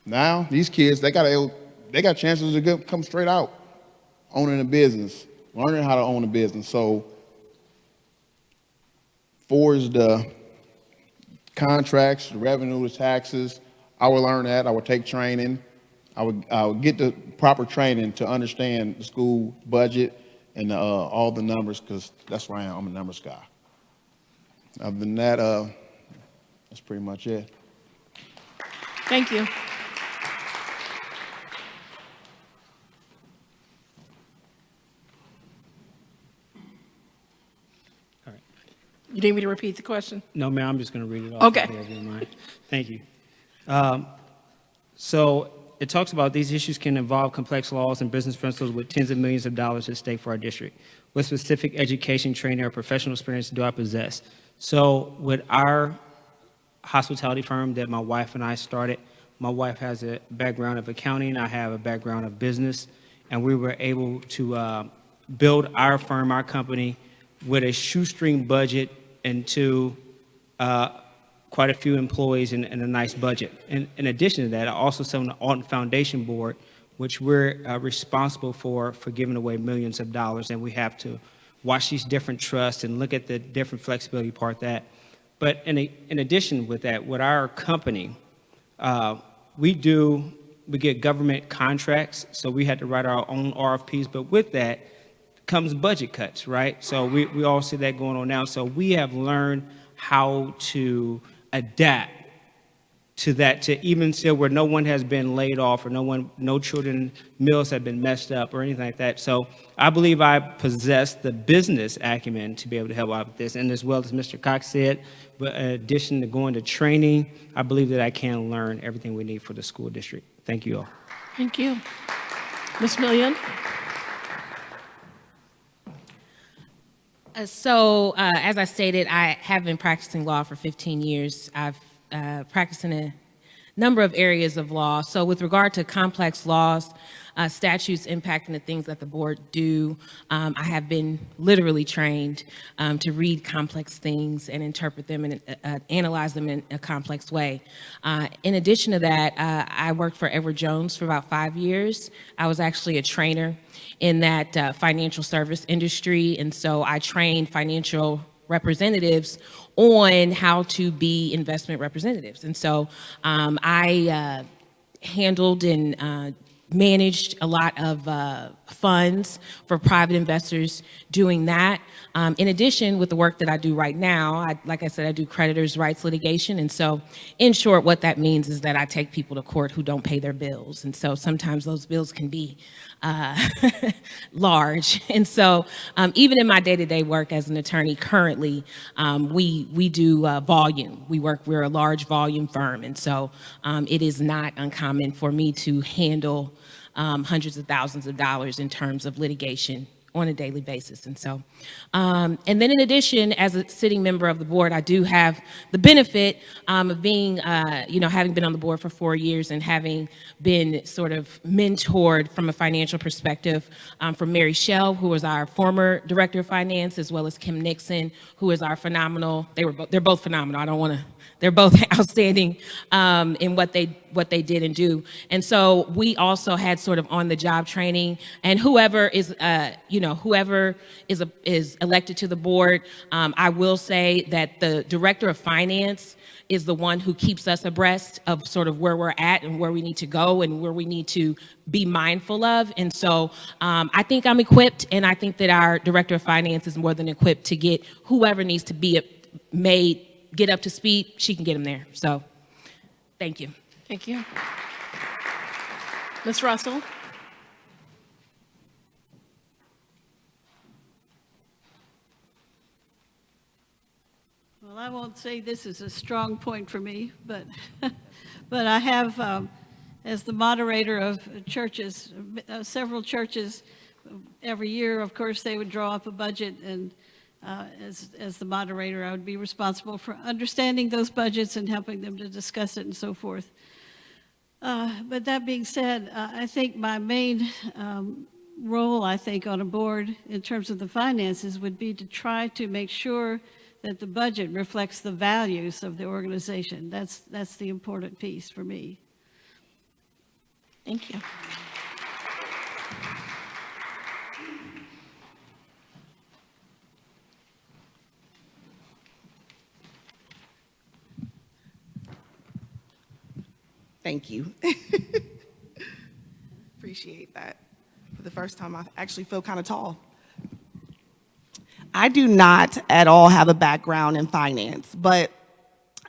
Now, these kids, they got chances to come straight out, owning a business, learning how to own a business. So for the contracts, the revenue, the taxes, I would learn that. I would take training. I would get the proper training to understand the school budget and all the numbers, because that's where I am. I'm a numbers guy. Other than that, that's pretty much it. Thank you. You need me to repeat the question? No, ma'am, I'm just going to read it off. Okay. If you don't mind. Thank you. So it talks about these issues can involve complex laws and business principles with tens of millions of dollars at stake for our district. What specific education, training, or professional experience do I possess? So with our hospitality firm that my wife and I started, my wife has a background of accounting, I have a background of business, and we were able to build our firm, our company, with a shoestring budget into quite a few employees and a nice budget. And in addition to that, I also sit on the Alton Foundation Board, which we're responsible for giving away millions of dollars, and we have to watch these different trusts and look at the different flexibility part of that. But in addition with that, with our company, we get government contracts, so we had to write our own RFPs, but with that comes budget cuts, right? So we all see that going on now. So we have learned how to adapt to that, to even still where no one has been laid off or no children meals have been messed up or anything like that. So I believe I possess the business acumen to be able to help out with this. And as well as Mr. Cox said, but in addition to going to training, I believe that I can learn everything we need for the school district. Thank you all. Thank you. Ms. Millian? As I stated, I have been practicing law for 15 years. I've practiced in a number of areas of law. So with regard to complex laws, statutes impacting the things that the board do, I have been literally trained to read complex things and interpret them and analyze them in a complex way. In addition to that, I worked for Edward Jones for about 5 years. I was actually a trainer in that financial service industry, and so I trained financial representatives on how to be investment representatives. And so I handled and managed a lot of funds for private investors doing that. In addition, with the work that I do right now, like I said, I do creditors' rights litigation. And so in short, what that means is that I take people to court who don't pay their bills. And so sometimes those bills can be large. And so even in my day-to-day work as an attorney currently, we do volume. We're a large volume firm. And so it is not uncommon for me to handle hundreds of thousands of dollars in terms of litigation on a daily basis. And so, and then in addition, as a sitting member of the board, I do have the benefit of being, having been on the board for 4 years and having been sort of mentored from a financial perspective from Mary Shell, who was our former director of finance, as well as Kim Nixon, who is our phenomenal, they're both phenomenal. They're both outstanding in what they did and do. And so we also had sort of on the job training, and whoever is elected to the board, I will say that the director of finance is the one who keeps us abreast of sort of where we're at and where we need to go and where we need to be mindful of. And so I think I'm equipped, and I think that our director of finance is more than equipped to get whoever needs to be get up to speed, she can get them there. So, thank you. Thank you. Ms. Russell? Well, I won't say this is a strong point for me, but but I have, as the moderator of churches, several churches, every year, of course, they would draw up a budget, and as the moderator, I would be responsible for understanding those budgets and helping them to discuss it and so forth. But that being said, I think my main role, on a board in terms of the finances would be to try to make sure that the budget reflects the values of the organization. That's the important piece for me. Thank you. Thank you. Appreciate that. For the first time, I actually feel kind of tall. I do not at all have a background in finance, but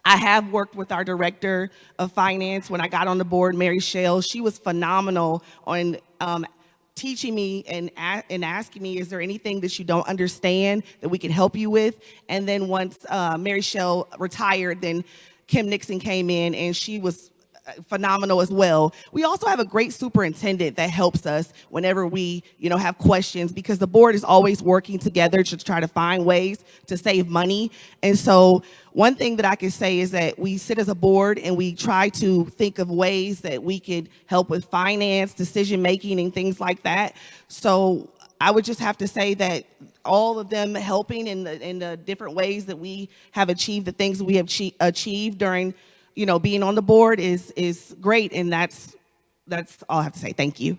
I have worked with our director of finance when I got on the board, Mary Shell. She was phenomenal on teaching me and asking me, is there anything that you don't understand that we can help you with? And then once Mary Shell retired, then Kim Nixon came in, and she was phenomenal as well. We also have a great superintendent that helps us whenever we, have questions, because the board is always working together to try to find ways to save money. And so one thing that I can say is that we sit as a board and we try to think of ways that we could help with finance, decision making, and things like that. So I would just have to say that all of them helping in the different ways that we have achieved the things that we have achieved during being on the board is great, and that's all I have to say. Thank you.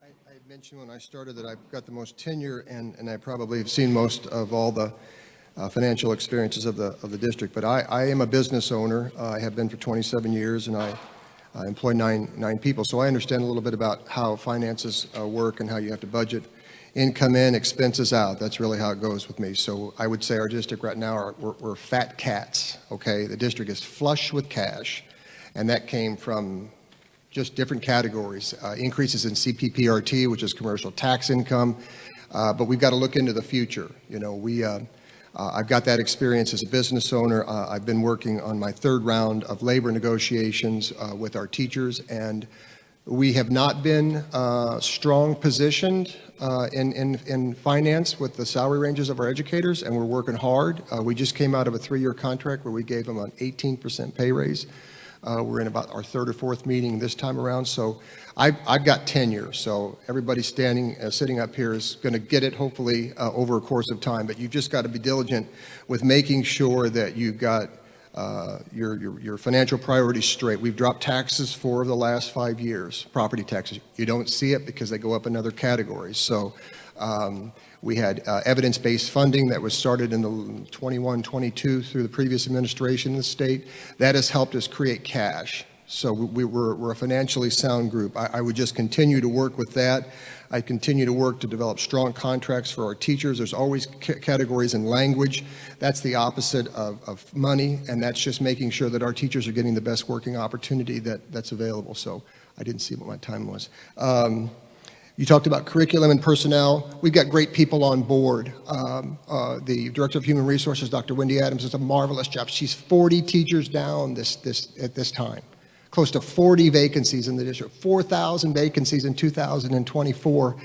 I mentioned when I started that I've got the most tenure, and I probably have seen most of all the financial experiences of the district. But I am a business owner. I have been for 27 years, and I employ nine people. So I understand a little bit about how finances work and how you have to budget. Income in, expenses out. That's really how it goes with me. So I would say our district right now, we're fat cats, okay? The district is flush with cash, and that came from just different categories. Increases in CPPRT, which is commercial tax income, but we've got to look into the future. I've got that experience as a business owner. I've been working on my third round of labor negotiations with our teachers, and we have not been strong positioned in finance with the salary ranges of our educators, and we're working hard. We just came out of a 3-year contract where we gave them an 18% pay raise. We're in about our third or fourth meeting this time around, so I've got tenure. So everybody sitting up here is going to get it, hopefully, over a course of time. But you've just got to be diligent with making sure that you've got your financial priorities straight. We've dropped taxes 4 of the last 5 years, property taxes. You don't see it because they go up in other categories. So we had evidence-based funding that was started in the 21-22 through the previous administration in the state. That has helped us create cash. So we're a financially sound group. I would just continue to work with that. I continue to work to develop strong contracts for our teachers. There's always categories in language. That's the opposite of money, and that's just making sure that our teachers are getting the best working opportunity that's available. So I didn't see what my time was. You talked about curriculum and personnel. We've got great people on board. The Director of Human Resources, Dr. Wendy Adams, does a marvelous job. She's 40 teachers down at this time. close to 40 vacancies in the district, 4,000 vacancies in 2024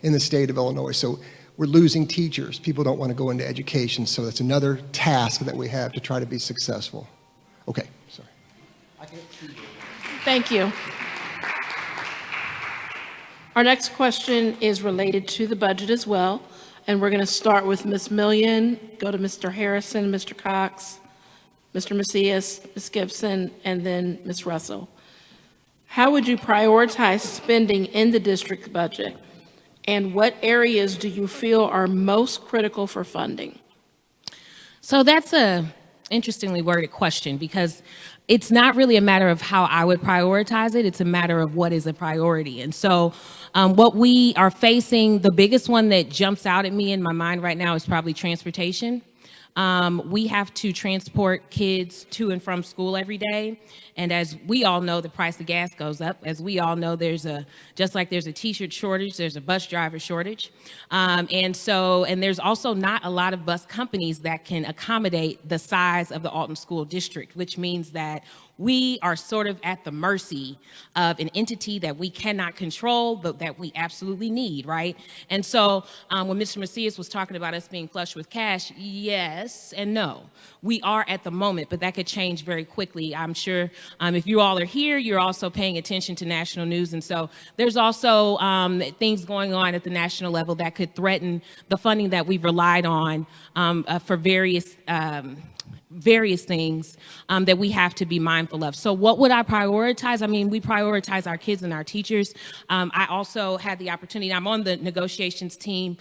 in the state of Illinois. So we're losing teachers. People don't want to go into education, so that's another task that we have to try to be successful. Okay, sorry. Thank you. Our next question is related to the budget as well, and we're going to start with Ms. Million, go to Mr. Harrison, Mr. Cox, Mr. Macias, Ms. Gibson, and then Ms. Russell. How would you prioritize spending in the district budget, and what areas do you feel are most critical for funding? So that's a interestingly worded question, because it's not really a matter of how I would prioritize it. It's a matter of what is a priority. And so what we are facing, the biggest one that jumps out at me in my mind right now is probably transportation. We have to transport kids to and from school every day. And as we all know, the price of gas goes up. As we all know, just like there's a t-shirt shortage, there's a bus driver shortage. And there's also not a lot of bus companies that can accommodate the size of the Alton School District, which means that we are sort of at the mercy of an entity that we cannot control, but that we absolutely need, right? And so when Mr. Macias was talking about us being flush with cash, yes and no. We are at the moment, but that could change very quickly. I'm sure if you all are here, you're also paying attention to national news. And so there's also things going on at the national level that could threaten the funding that we've relied on for various things that we have to be mindful of. So what would I prioritize? I mean, we prioritize our kids and our teachers. I also had the opportunity, I'm on the negotiations team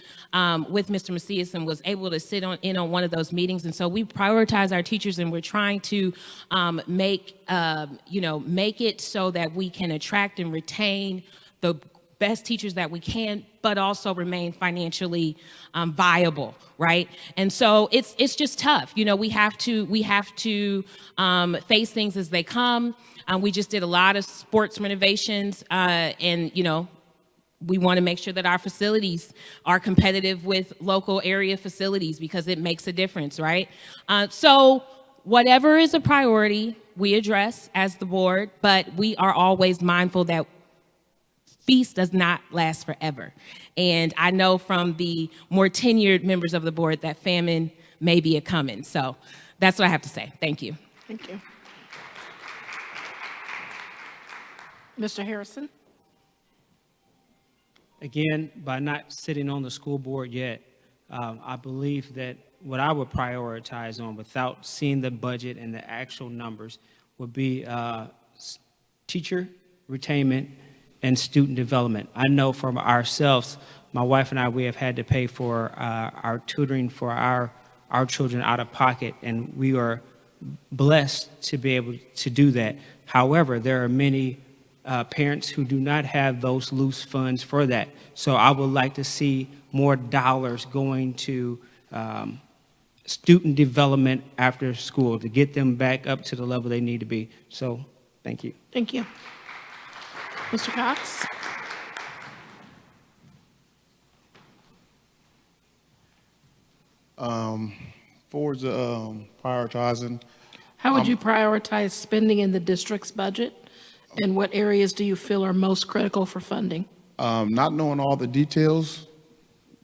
with Mr. Macias and was able to sit in on one of those meetings. And so we prioritize our teachers, and we're trying to make it so that we can attract and retain the best teachers that we can, but also remain financially viable, right? And so it's just tough. You know, we have to face things as they come. We just did a lot of sports renovations, and we want to make sure that our facilities are competitive with local area facilities, because it makes a difference, right? So whatever is a priority, we address as the board, but we are always mindful that feast does not last forever. And I know from the more tenured members of the board that famine may be a coming. So that's what I have to say. Thank you. Thank you. Mr. Harrison? Again, by not sitting on the school board yet, I believe that what I would prioritize on without seeing the budget and the actual numbers would be teacher retainment and student development. I know from ourselves, my wife and I, we have had to pay for our tutoring for our children out of pocket, and we are blessed to be able to do that. However, there are many parents who do not have those loose funds for that. So I would like to see more dollars going to student development after school to get them back up to the level they need to be. So thank you. Thank you. Mr. Cox? For the prioritizing. How would you prioritize spending in the district's budget? And what areas do you feel are most critical for funding? Not knowing all the details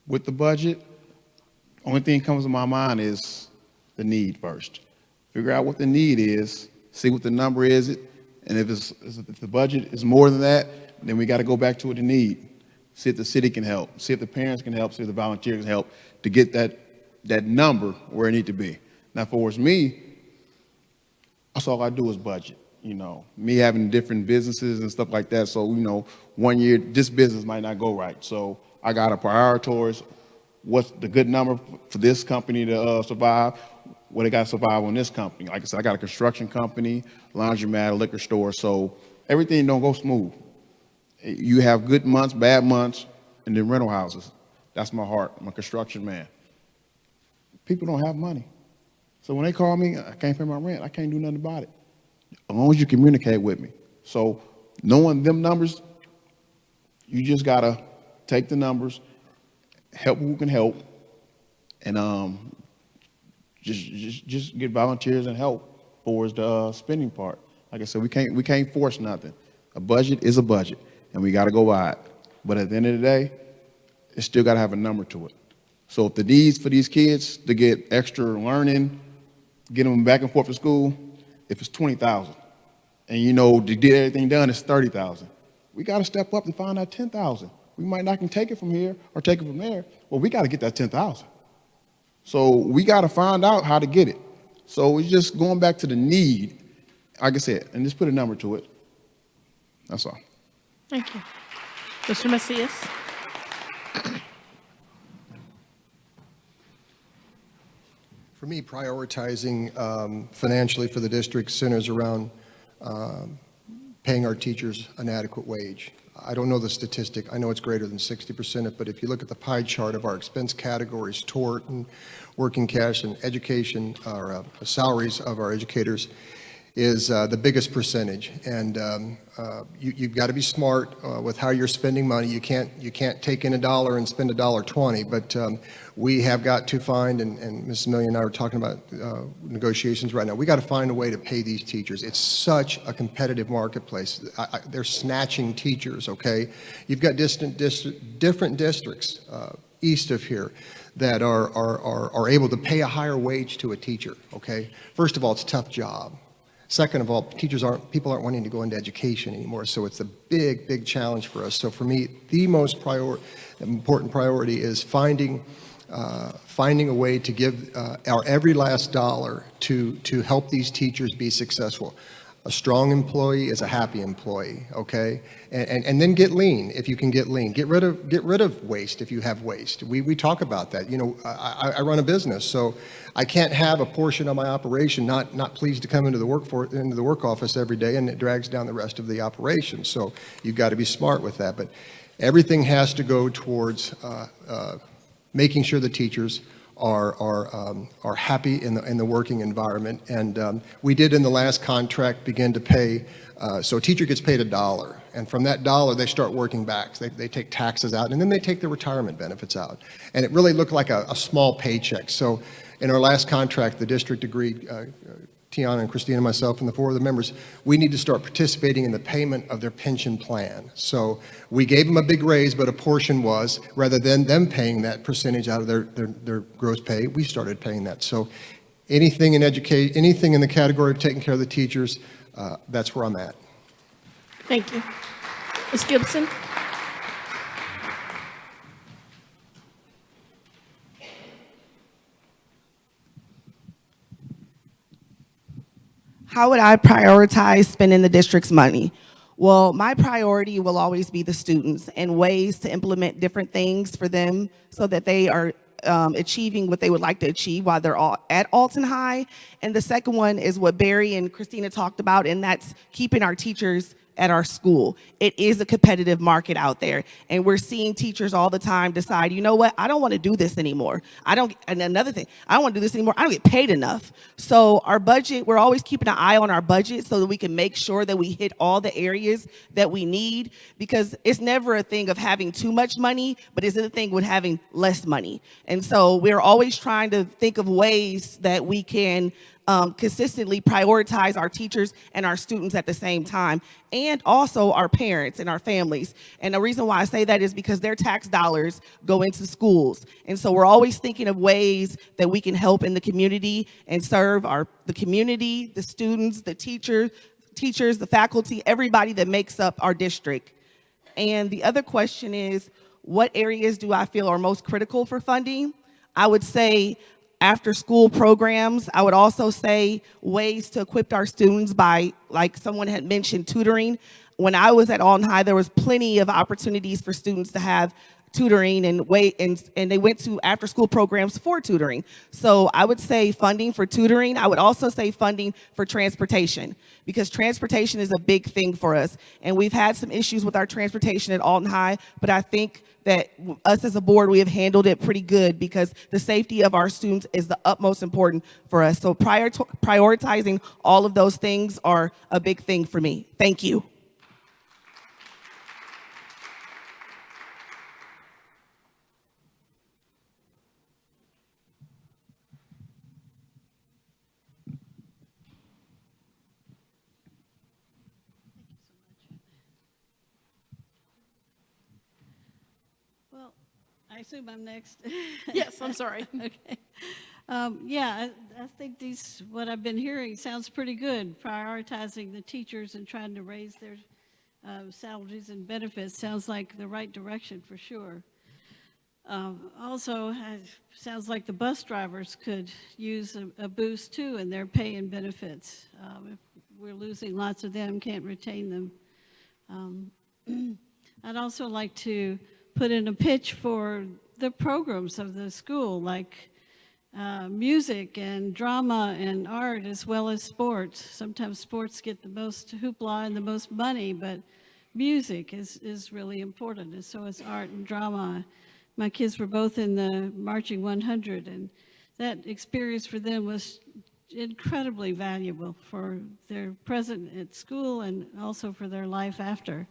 with the budget, only thing that comes to my mind is the need first. Figure out what the need is, see what the number is, and if the budget is more than that, then we got to go back to what the need. See if the city can help, see if the parents can help, see if the volunteers can help to get that number where it needs to be. Now, for me, that's all I do is budget. Me having different businesses and stuff like that. So, 1 year, this business might not go right. So I got to prioritize what's the good number for this company to survive, what they got to survive on this company. Like I said, I got a construction company, laundromat, a liquor store. So everything don't go smooth. You have good months, bad months, and then rental houses. That's my heart. I'm a construction man. People don't have money. So when they call me, I can't pay my rent. I can't do nothing about it. As long as you communicate with me. So knowing them numbers, you just got to take the numbers, help who can help, and just get volunteers and help towards the spending part. Like I said, we can't force nothing. A budget is a budget, and we got to go by it. But at the end of the day, it still got to have a number to it. So if the needs for these kids to get extra learning, get them back and forth to school, if it's $20,000, and to get everything done it's $30,000, we got to step up and find that $10,000. We might not can take it from here or take it from there. Well, we got to get that $10,000. So we got to find out how to get it. So it's just going back to the need, like I said, and just put a number to it. That's all. Thank you. Mr. Macias? For me, prioritizing financially for the district centers around paying our teachers an adequate wage. I don't know the statistic. I know it's greater than 60%, but if you look at the pie chart of our expense categories, tort and working cash and education, or salaries of our educators, is the biggest percentage. And you've got to be smart with how you're spending money. You can't take in $1 and spend $1.20, but we have got to find, and Mrs. Million and I are talking about negotiations right now, we got to find a way to pay these teachers. It's such a competitive marketplace. They're snatching teachers, okay? You've got different districts east of here that are able to pay a higher wage to a teacher, okay? First of all, it's a tough job. Second of all, people aren't wanting to go into education anymore, so it's a big challenge for us. So for me, the most important priority is finding a way to give our every last dollar to help these teachers be successful. A strong employee is a happy employee, okay? And then get lean if you can get lean. Get rid of waste if you have waste. We talk about that. I run a business, so I can't have a portion of my operation not pleased to come into the work office every day, and it drags down the rest of the operation. So you've got to be smart with that. But everything has to go towards making sure the teachers are happy in the working environment. And we did in the last contract begin to pay, so a teacher gets paid $1, and from that $1 they start working back. They take taxes out, and then they take their retirement benefits out. And it really looked like a small paycheck. So in our last contract, the district agreed, Tiana and Christina and myself and the 4 other members, we need to start participating in the payment of their pension plan. So we gave them a big raise, but a portion was, rather than them paying that percentage out of their gross pay, we started paying that. So anything in anything in the category of taking care of the teachers, that's where I'm at. Thank you. Ms. Gibson? How would I prioritize spending the district's money? Well, my priority will always be the students and ways to implement different things for them so that they are achieving what they would like to achieve while they're all at Alton High. And the second one is what Barry and Christina talked about, and that's keeping our teachers at our school. It is a competitive market out there, and we're seeing teachers all the time decide, you know what, I don't want to do this anymore. And another thing, I don't want to do this anymore. I don't get paid enough. So our budget, we're always keeping an eye on our budget so that we can make sure that we hit all the areas that we need, because it's never a thing of having too much money, but it's a thing with having less money. And so we're always trying to think of ways that we can consistently prioritize our teachers and our students at the same time, and also our parents and our families. And the reason why I say that is because their tax dollars go into schools. And so we're always thinking of ways that we can help in the community and serve the community, the students, the teachers, the faculty, everybody that makes up our district. And the other question is, what areas do I feel are most critical for funding? I would say after school programs. I would also say ways to equip our students by, like someone had mentioned, tutoring. When I was at Alton High, there was plenty of opportunities for students to have tutoring and they went to after school programs for tutoring. So I would say funding for tutoring. I would also say funding for transportation, because transportation is a big thing for us. And we've had some issues with our transportation at Alton High, but I think that us as a board, we have handled it pretty good, because the safety of our students is the utmost important for us. So prioritizing all of those things are a big thing for me. Thank you. I assume I'm next. Yes, I'm sorry. Okay. Yeah, I think what I've been hearing sounds pretty good. Prioritizing the teachers and trying to raise their salaries and benefits sounds like the right direction for sure. Also, sounds like the bus drivers could use a boost too in their pay and benefits. If we're losing lots of them, can't retain them. I'd also like to put in a pitch for the programs of the school, like music and drama and art, as well as sports. Sometimes sports get the most hoopla and the most money, but music is really important, and so is art and drama. My kids were both in the Marching 100, and that experience for them was incredibly valuable for their present at school and also for their life after.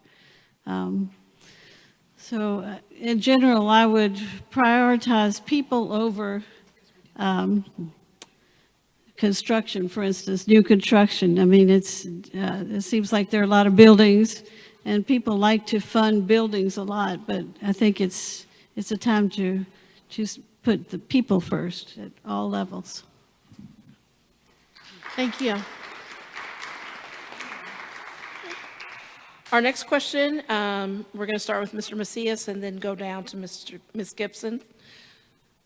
In general, I would prioritize people over construction, for instance, new construction. I mean, it seems like there are a lot of buildings, and people like to fund buildings a lot, but I think it's a time to just put the people first at all levels. Thank you. Our next question, we're going to start with Mr. Macias and then go down to Ms. Gibson.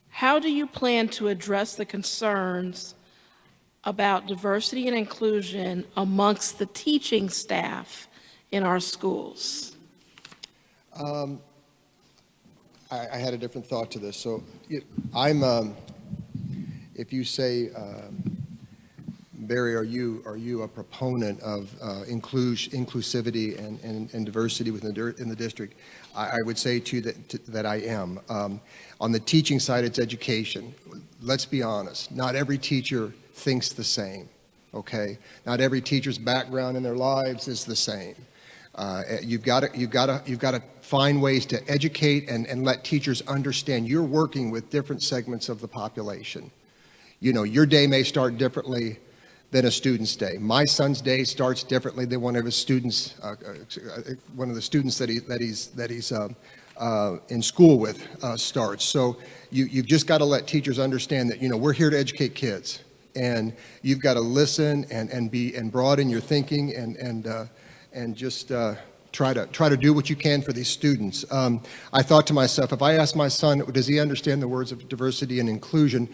How do you plan to address the concerns about diversity and inclusion amongst the teaching staff in our schools? I had a different thought to this. So if you say, Barry, are you a proponent of inclusivity and diversity in the district? I would say to you that I am. On the teaching side, it's education. Let's be honest. Not every teacher thinks the same. Okay. Not every teacher's background in their lives is the same. You've got to find ways to educate and let teachers understand you're working with different segments of the population. You know, your day may start differently than a student's day. My son's day starts differently than one of his students, one of the students that he's in school with starts. So you've just got to let teachers understand that, you know, we're here to educate kids, and you've got to listen and broaden your thinking and just try to do what you can for these students. I thought to myself, if I asked my son, does he understand the words of diversity and inclusion?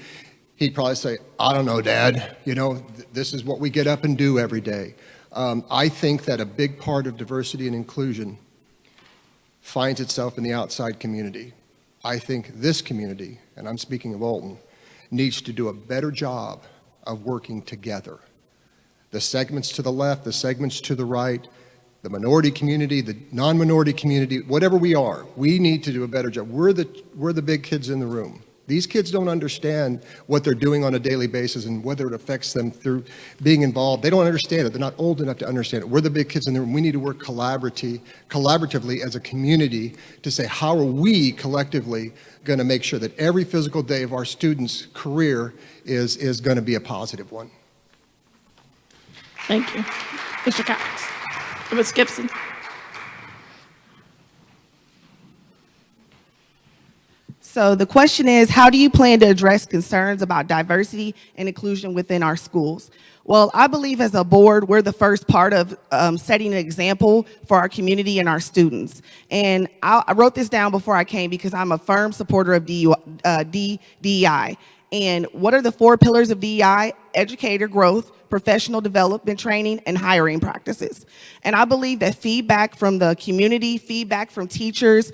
He'd probably say, I don't know, Dad. You know, this is what we get up and do every day. I think that a big part of diversity and inclusion finds itself in the outside community. I think this community, and I'm speaking of Alton, needs to do a better job of working together. The segments to the left, the segments to the right, the minority community, the non-minority community, whatever we are, we need to do a better job. We're the big kids in the room. These kids don't understand what they're doing on a daily basis and whether it affects them through being involved. They don't understand it. They're not old enough to understand it. We're the big kids in the room. We need to work collaboratively as a community to say, how are we collectively going to make sure that every physical day of our students' career is going to be a positive one? Thank you. Mr. Cox. Ms. Gibson. So the question is, how do you plan to address concerns about diversity and inclusion within our schools? Well, I believe as a board, we're the first part of setting an example for our community and our students. And I wrote this down before I came because I'm a firm supporter of DEI. And what are the 4 pillars of DEI? Educator growth, professional development training, and hiring practices. And I believe that feedback from the community, feedback from teachers,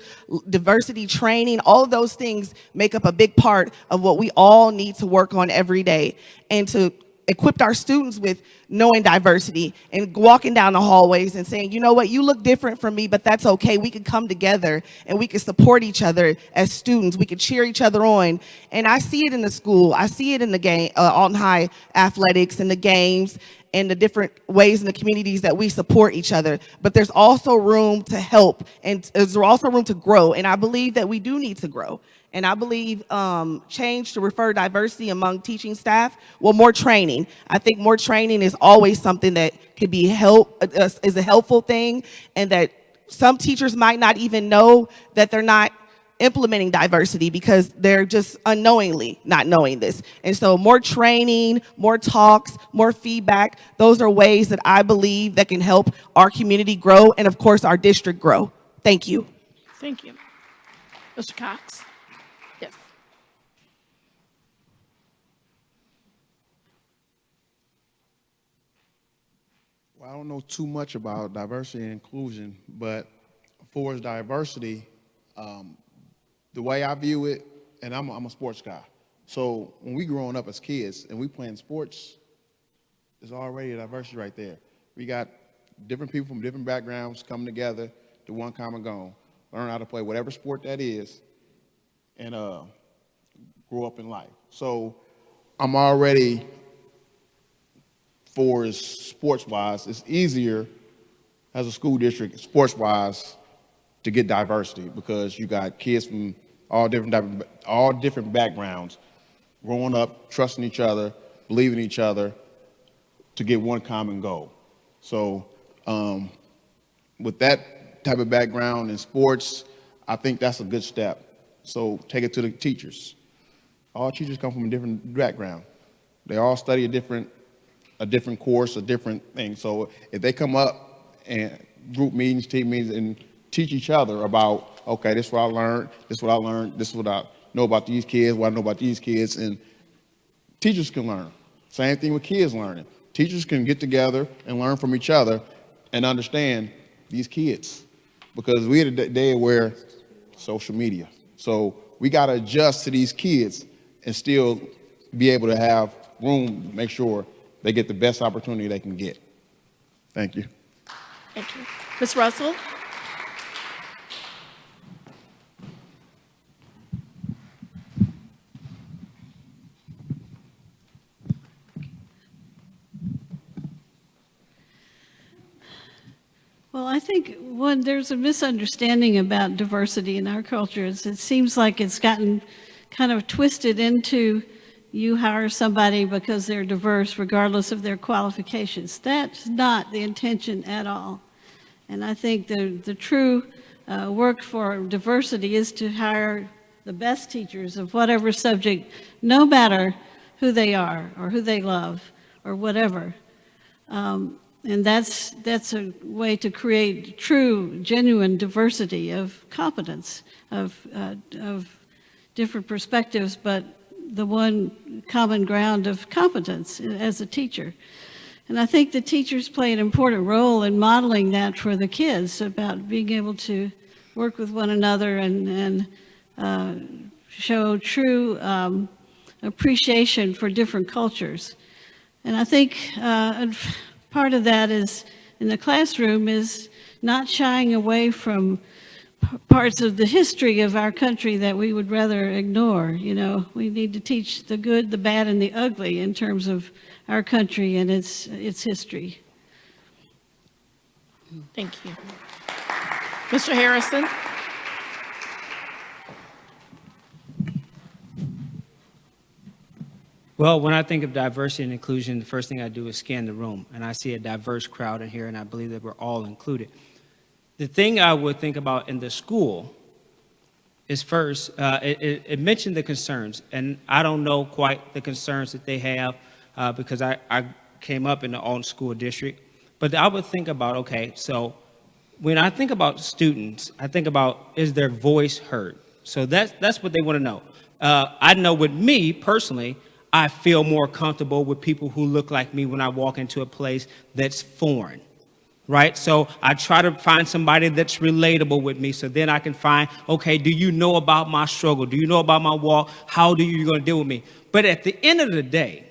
diversity training, all of those things make up a big part of what we all need to work on every day, and to equip our students with knowing diversity and walking down the hallways and saying, you know what, you look different from me, but that's okay. We can come together and we can support each other as students. We can cheer each other on. And I see it in the school. I see it in the game, Alton High athletics and the games and the different ways in the communities that we support each other. But there's also room to help, and there's also room to grow. And I believe that we do need to grow. And I believe change to refer diversity among teaching staff, well, more training. I think more training is always something that could be is a helpful thing, and that some teachers might not even know that they're not implementing diversity because they're just unknowingly not knowing this. And so more training, more talks, more feedback, those are ways that I believe that can help our community grow and of course our district grow. Thank you. Thank you. Mr. Cox? Yes. Well, I don't know too much about diversity and inclusion, but for diversity, the way I view it, and I'm a sports guy. So when we growing up as kids and we playing sports, there's already a diversity right there. We got different people from different backgrounds coming together to one common goal, learn how to play whatever sport that is, and grow up in life. So I'm already, for sports-wise, it's easier as a school district, sports-wise, to get diversity because you got kids from all different backgrounds, growing up, trusting each other, believing in each other to get one common goal. So with that type of background in sports, I think that's a good step. So take it to the teachers. All teachers come from a different background. They all study a different course, a different thing. So if they come up and group meetings, team meetings, and teach each other about, okay, this is what I learned, this is what I learned, this is what I know about these kids, what I know about these kids, and teachers can learn. Same thing with kids learning. Teachers can get together and learn from each other and understand these kids because we're at a day where social media. So we got to adjust to these kids and still be able to have room to make sure they get the best opportunity they can get. Thank you. Thank you. Ms. Russell? Well, I think there's a misunderstanding about diversity in our culture. It seems like it's gotten kind of twisted into you hire somebody because they're diverse regardless of their qualifications. That's not the intention at all. And I think the true work for diversity is to hire the best teachers of whatever subject, no matter who they are or who they love or whatever. And that's a way to create true, genuine diversity of competence, of different perspectives, but the one common ground of competence as a teacher. And I think the teachers play an important role in modeling that for the kids about being able to work with one another and show true appreciation for different cultures. And I think part of that is in the classroom is not shying away from parts of the history of our country that we would rather ignore. You know, we need to teach the good, the bad, and the ugly in terms of our country and its history. Thank you. Mr. Harrison? Well, when I think of diversity and inclusion, the first thing I do is scan the room, and I see a diverse crowd in here, and I believe that we're all included. The thing I would think about in the school is first, it mentioned the concerns, and I don't know quite the concerns that they have because I came up in the Alton School District, but I would think about, okay, so when I think about students, I think about, is their voice heard? So that's what they want to know. I know with me personally, I feel more comfortable with people who look like me when I walk into a place that's foreign, right? So I try to find somebody that's relatable with me so then I can find, okay, do you know about my struggle? Do you know about my walk? How are you going to deal with me? But at the end of the day,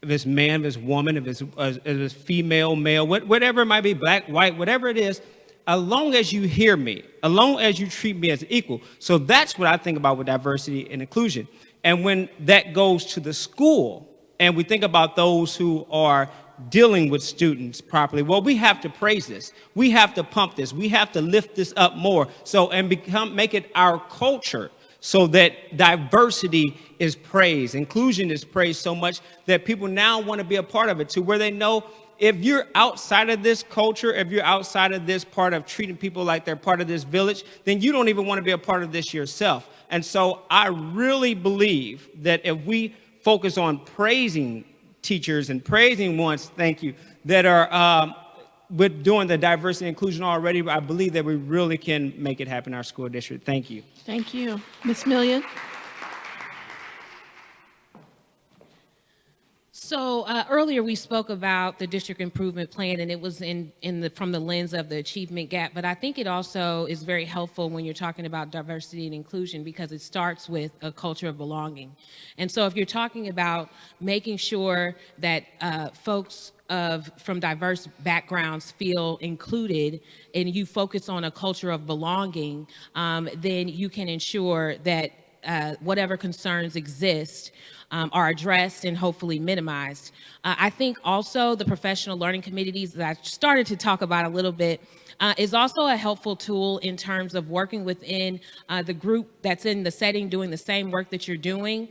if it's man, if it's woman, if it's female, male, whatever it might be, black, white, whatever it is, as long as you hear me, as long as you treat me as equal. So that's what I think about with diversity and inclusion. And when that goes to the school and we think about those who are dealing with students properly, well, we have to praise this. We have to pump this. We have to lift this up more. So, and make it our culture so that diversity is praised. Inclusion is praised so much that people now want to be a part of it to where they know if you're outside of this culture, if you're outside of this part of treating people like they're part of this village, then you don't even want to be a part of this yourself. And so I really believe that if we focus on praising teachers and praising ones, thank you, that are with doing the diversity and inclusion already, I believe that we really can make it happen in our school district. Thank you. Thank you. Ms. Million? So earlier we spoke about the district improvement plan, and it was from the lens of the achievement gap. But I think it also is very helpful when you're talking about diversity and inclusion, because it starts with a culture of belonging. And so if you're talking about making sure that folks from diverse backgrounds feel included, and you focus on a culture of belonging, then you can ensure that whatever concerns exist are addressed and hopefully minimized. I think also the professional learning communities that I started to talk about a little bit is also a helpful tool in terms of working within the group that's in the setting doing the same work that you're doing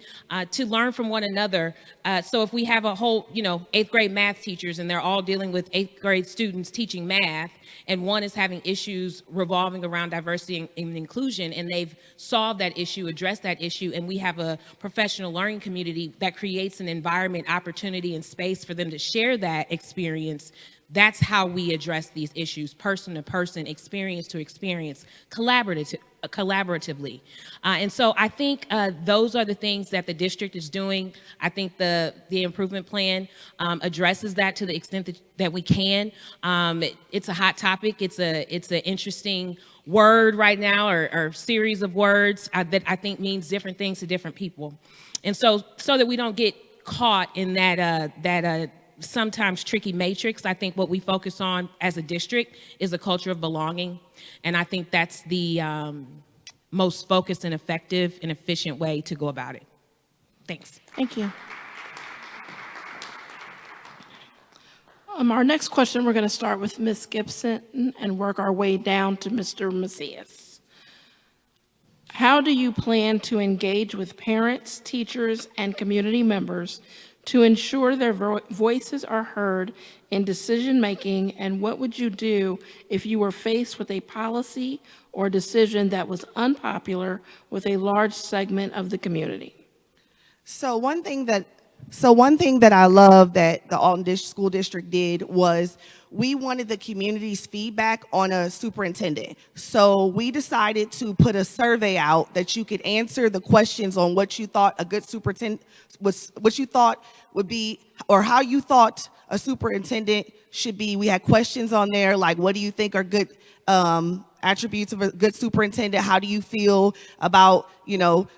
to learn from one another. So if we have a whole, 8th grade math teachers and they're all dealing with 8th grade students teaching math, and one is having issues revolving around diversity and inclusion, and they've solved that issue, addressed that issue, and we have a professional learning community that creates an environment, opportunity, and space for them to share that experience. That's how we address these issues, person to person, experience to experience, collaboratively. And so I think those are the things that the district is doing. I think the improvement plan addresses that to the extent that we can. It's a hot topic. It's an interesting word right now, or series of words that I think means different things to different people. And so that we don't get caught in that sometimes tricky matrix, I think what we focus on as a district is a culture of belonging. And I think that's the most focused and effective and efficient way to go about it. Thanks. Thank you. Our next question, we're going to start with Ms. Gibson and work our way down to Mr. Macias. How do you plan to engage with parents, teachers, and community members to ensure their voices are heard in decision-making, and what would you do if you were faced with a policy or decision that was unpopular with a large segment of the community? So one thing that I love that the Alton School District did was we wanted the community's feedback on a superintendent. So we decided to put a survey out that you could answer the questions on what you thought a good superintendent was, what you thought would be, or how you thought a superintendent should be. We had questions on there like, what do you think are good attributes of a good superintendent? How do you feel about,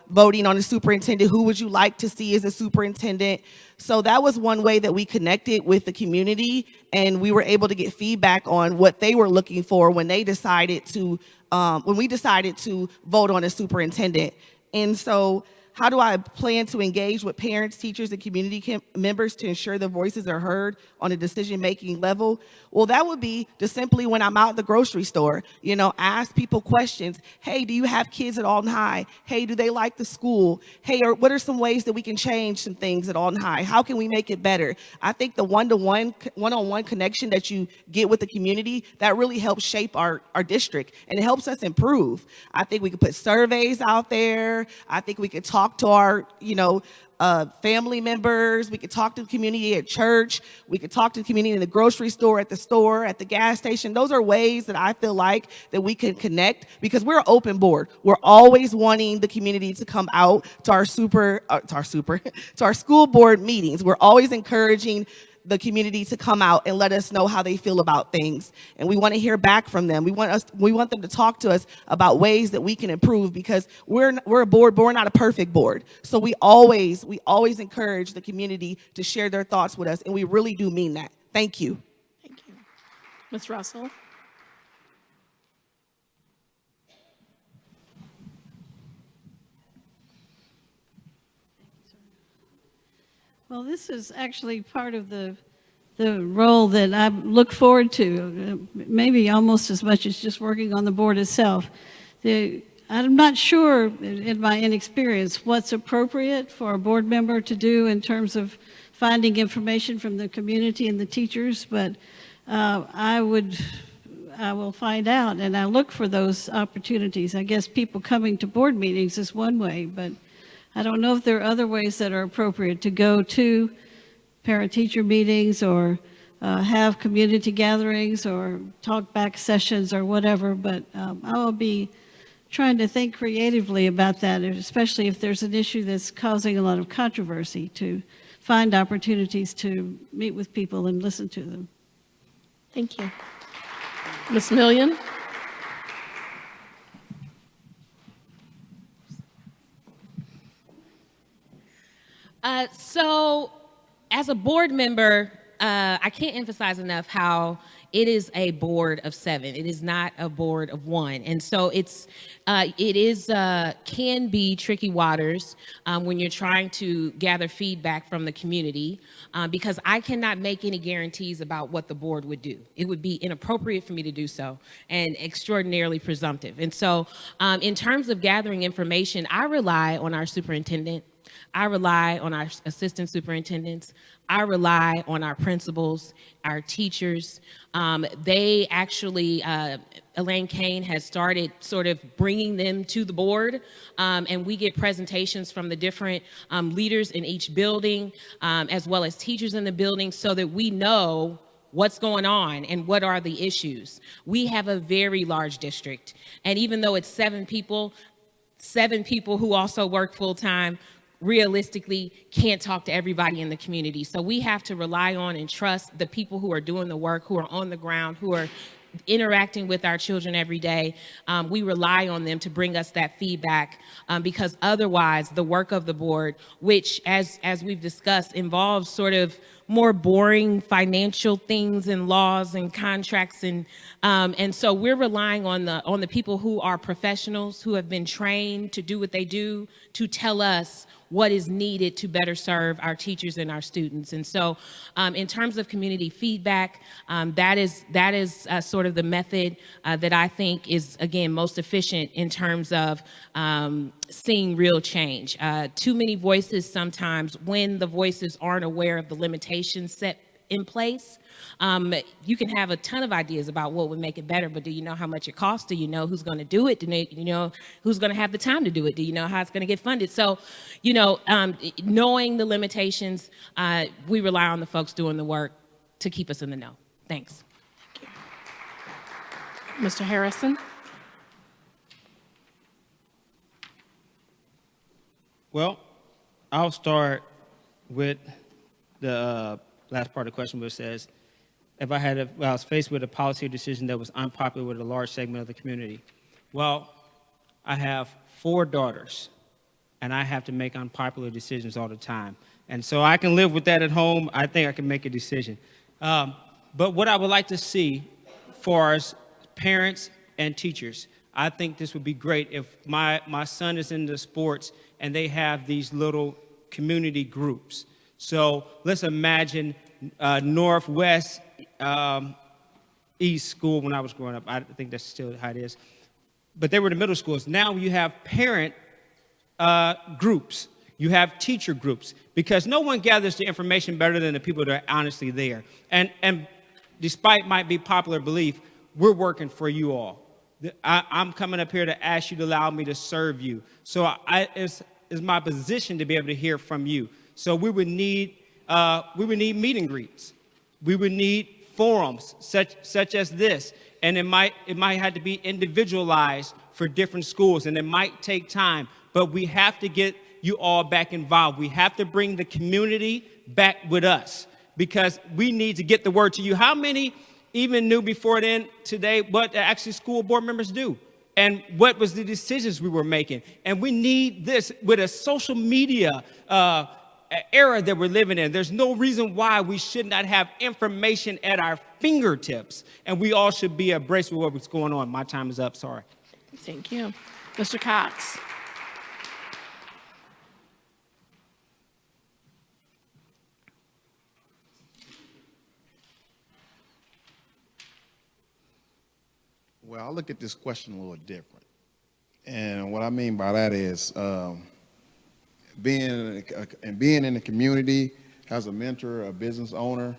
voting on a superintendent? Who would you like to see as a superintendent? So that was one way that we connected with the community, and we were able to get feedback on what they were looking for when they decided to, when we decided to vote on a superintendent. And so how do I plan to engage with parents, teachers, and community members to ensure their voices are heard on a decision-making level? Well, that would be to simply, when I'm out at the grocery store, ask people questions. Hey, do you have kids at Alton High? Hey, do they like the school? Hey, or what are some ways that we can change some things at Alton High? How can we make it better? I think the one-on-one connection that you get with the community, that really helps shape our district, and it helps us improve. I think we could put surveys out there. I think we could talk to our, family members. We could talk to the community at church. We could talk to the community in the grocery store, at the gas station. Those are ways that I feel like that we can connect, because we're an open board. We're always wanting the community to come out to our to our school board meetings. We're always encouraging the community to come out and let us know how they feel about things. And we want to hear back from them. We want them to talk to us about ways that we can improve, because we're a board, but we're not a perfect board. So we always encourage the community to share their thoughts with us, and we really do mean that. Thank you. Thank you. Ms. Russell? Well, this is actually part of the role that I look forward to, maybe almost as much as just working on the board itself. I'm not sure, in my inexperience, what's appropriate for a board member to do in terms of finding information from the community and the teachers, but I will find out, and I look for those opportunities. I guess people coming to board meetings is one way, but I don't know if there are other ways that are appropriate to go to parent-teacher meetings or have community gatherings or talk back sessions or whatever, but I will be trying to think creatively about that, especially if there's an issue that's causing a lot of controversy, to find opportunities to meet with people and listen to them. Thank you. Ms. Million? So as a board member, I can't emphasize enough how it is a board of 7. It is not a board of 1. And so it can be tricky waters when you're trying to gather feedback from the community, because I cannot make any guarantees about what the board would do. It would be inappropriate for me to do so and extraordinarily presumptive. And so in terms of gathering information, I rely on our superintendent. I rely on our assistant superintendents. I rely on our principals, our teachers. They actually, Elaine Kane has started sort of bringing them to the board, and we get presentations from the different leaders in each building, as well as teachers in the building, so that we know what's going on and what are the issues. We have a very large district, and even though it's 7 people who also work full-time, realistically can't talk to everybody in the community. So we have to rely on and trust the people who are doing the work, who are on the ground, who are interacting with our children every day. We rely on them to bring us that feedback, because otherwise the work of the board, which as we've discussed, involves sort of more boring financial things and laws and contracts, and so we're relying on the people who are professionals, who have been trained to do what they do, to tell us what is needed to better serve our teachers and our students. And so in terms of community feedback, that is sort of the method that I think is, again, most efficient in terms of seeing real change. Too many voices sometimes, when the voices aren't aware of the limitations set in place, you can have a ton of ideas about what would make it better, but do you know how much it costs? Do you know who's going to do it? Do you know who's going to have the time to do it? Do you know how it's going to get funded? So, knowing the limitations, we rely on the folks doing the work to keep us in the know. Thanks. Thank you. Mr. Harrison? Well, I'll start with the last part of the question, which says, if I was faced with a policy decision that was unpopular with a large segment of the community. Well, I have 4 daughters, and I have to make unpopular decisions all the time. And so I can live with that at home. I think I can make a decision. But what I would like to see for us parents and teachers, I think this would be great if my son is into sports and they have these little community groups. So let's imagine Northwest East School when I was growing up. I think that's still how it is. But they were the middle schools. Now you have parent groups. You have teacher groups, because no one gathers the information better than the people that are honestly there. And despite might be popular belief, we're working for you all. I'm coming up here to ask you to allow me to serve you. So it's my position to be able to hear from you. So we would need meet and greets. We would need forums such as this, and it might have to be individualized for different schools, and it might take time. But we have to get you all back involved. We have to bring the community back with us, because we need to get the word to you. How many even knew before then today what actually school board members do? And what was the decisions we were making? And we need this with a social media era that we're living in. There's no reason why we should not have information at our fingertips. And we all should be abreast with what's going on. My time is up, sorry. Thank you. Mr. Cox. Well, I look at this question a little different. And what I mean by that is being in the community, as a mentor, a business owner,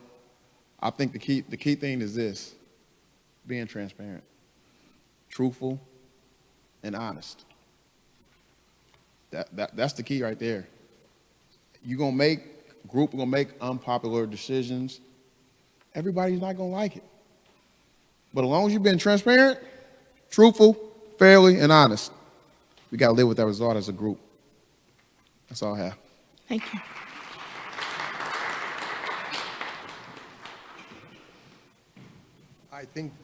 I think the key thing is this: being transparent, truthful, and honest. That's the key right there. Group gonna make unpopular decisions. Everybody's not gonna like it. But as long as you've been transparent, truthful, fairly, and honest, we gotta live with that result as a group. That's all I have. Thank you.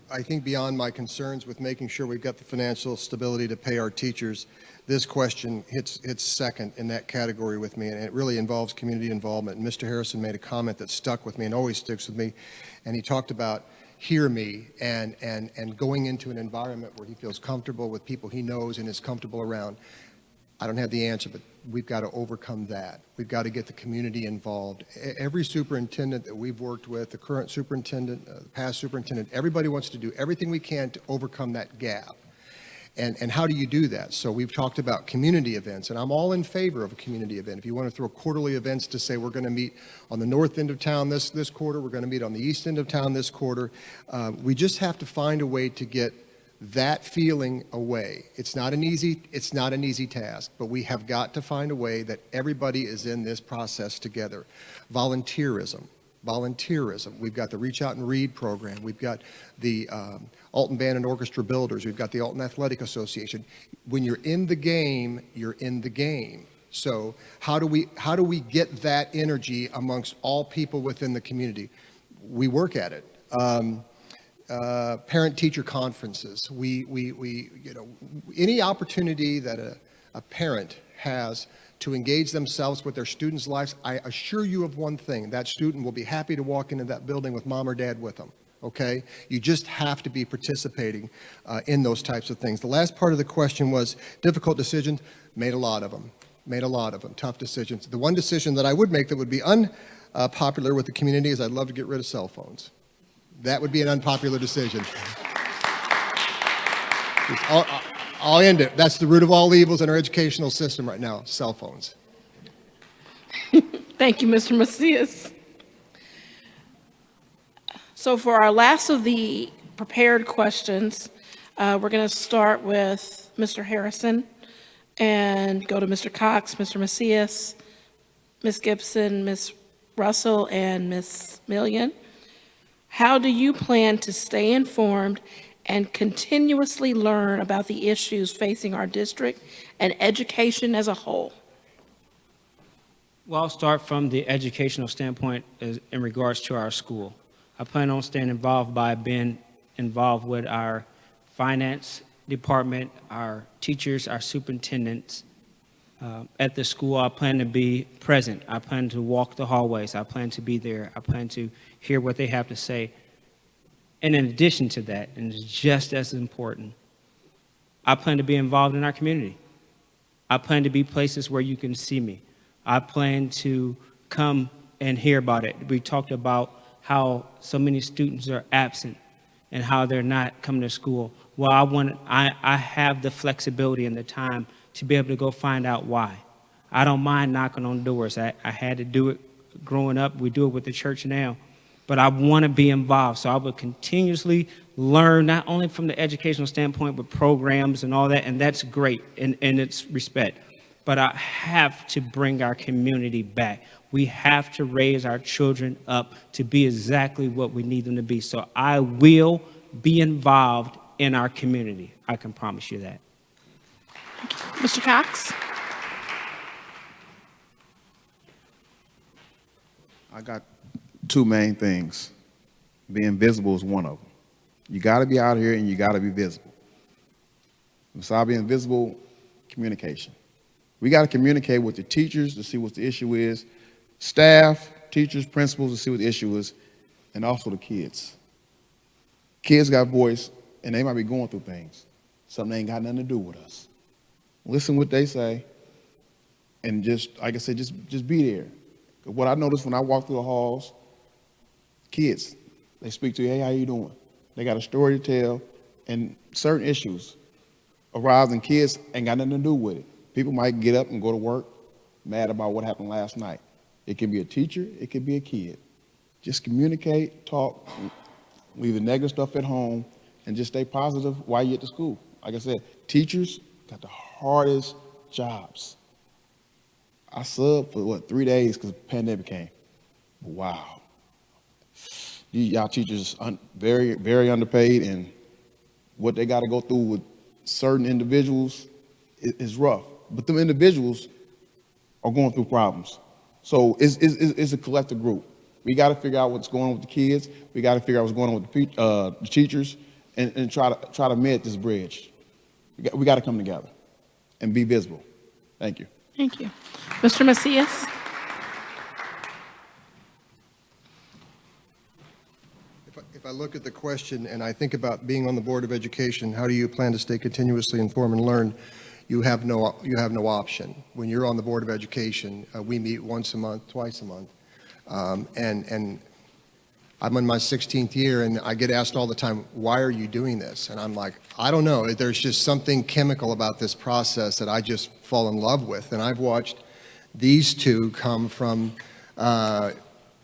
I think beyond my concerns with making sure we've got the financial stability to pay our teachers, this question hits second in that category with me, and it really involves community involvement. And Mr. Harrison made a comment that stuck with me and always sticks with me, and he talked about hear me and going into an environment where he feels comfortable with people he knows and is comfortable around. I don't have the answer, but we've got to overcome that. We've got to get the community involved. Every superintendent that we've worked with, the current superintendent, the past superintendent, everybody wants to do everything we can to overcome that gap. And how do you do that? So we've talked about community events, and I'm all in favor of a community event. If you want to throw quarterly events to say we're going to meet on the north end of town this quarter, we're going to meet on the east end of town this quarter, we just have to find a way to get that feeling away. It's not an easy task, but we have got to find a way that everybody is in this process together. Volunteerism. We've got the Reach Out and Read program. We've got the Alton Band and Orchestra Builders. We've got the Alton Athletic Association. When you're in the game, you're in the game. So how do we get that energy amongst all people within the community? We work at it. Parent-teacher conferences. Any opportunity that a parent has to engage themselves with their students' lives, I assure you of one thing: that student will be happy to walk into that building with mom or dad with them. Okay? You just have to be participating in those types of things. The last part of the question was difficult decisions. Made a lot of them. Tough decisions. The one decision that I would make that would be unpopular with the community is I'd love to get rid of cell phones. That would be an unpopular decision. I'll end it. That's the root of all evils in our educational system right now: cell phones. Thank you, Mr. Macias. So for our last of the prepared questions, we're going to start with Mr. Harrison and go to Mr. Cox, Mr. Macias, Ms. Gibson, Ms. Russell, and Ms. Million. How do you plan to stay informed and continuously learn about the issues facing our district and education as a whole? Well, I'll start from the educational standpoint in regards to our school. I plan on staying involved by being involved with our finance department, our teachers, our superintendents. At the school, I plan to be present. I plan to walk the hallways. I plan to be there. I plan to hear what they have to say. And in addition to that, and it's just as important, I plan to be involved in our community. I plan to be places where you can see me. I plan to come and hear about it. We talked about how so many students are absent and how they're not coming to school. Well, I have the flexibility and the time to be able to go find out why. I don't mind knocking on doors. I had to do it growing up. We do it with the church now. But I want to be involved. So I will continuously learn, not only from the educational standpoint, but programs and all that. And that's great in its respect. But I have to bring our community back. We have to raise our children up to be exactly what we need them to be. So I will be involved in our community. I can promise you that. Mr. Cox? I got two main things. Being visible is one of them. You got to be out here and you got to be visible. Besides being visible, communication. We got to communicate with the teachers to see what the issue is, staff, teachers, principals to see what the issue is, and also the kids. Kids got voice, and they might be going through things. Something ain't got nothing to do with us. Listen what they say, and just, like I said, just be there. What I noticed when I walk through the halls, kids, they speak to you, hey, how you doing? They got a story to tell, and certain issues arise, and kids ain't got nothing to do with it. People might get up and go to work mad about what happened last night. It can be a teacher, it can be a kid. Just communicate, talk, leave the negative stuff at home, and just stay positive while you're at the school. Like I said, teachers got the hardest jobs. I subbed for 3 days because the pandemic came. Wow. Y'all teachers very, very underpaid, and what they got to go through with certain individuals is rough. But them individuals are going through problems. So it's a collective group. We got to figure out what's going on with the kids. We got to figure out what's going on with the teachers, and try to mend this bridge. We got to come together and be visible. Thank you. Thank you. Mr. Macias? If I look at the question and I think about being on the Board of Education, how do you plan to stay continuously informed and learn? You have no option. When you're on the Board of Education, we meet once a month, twice a month. And I'm in my 16th year, and I get asked all the time, why are you doing this? And I'm like, I don't know. There's just something chemical about this process that I just fall in love with. And I've watched these two come from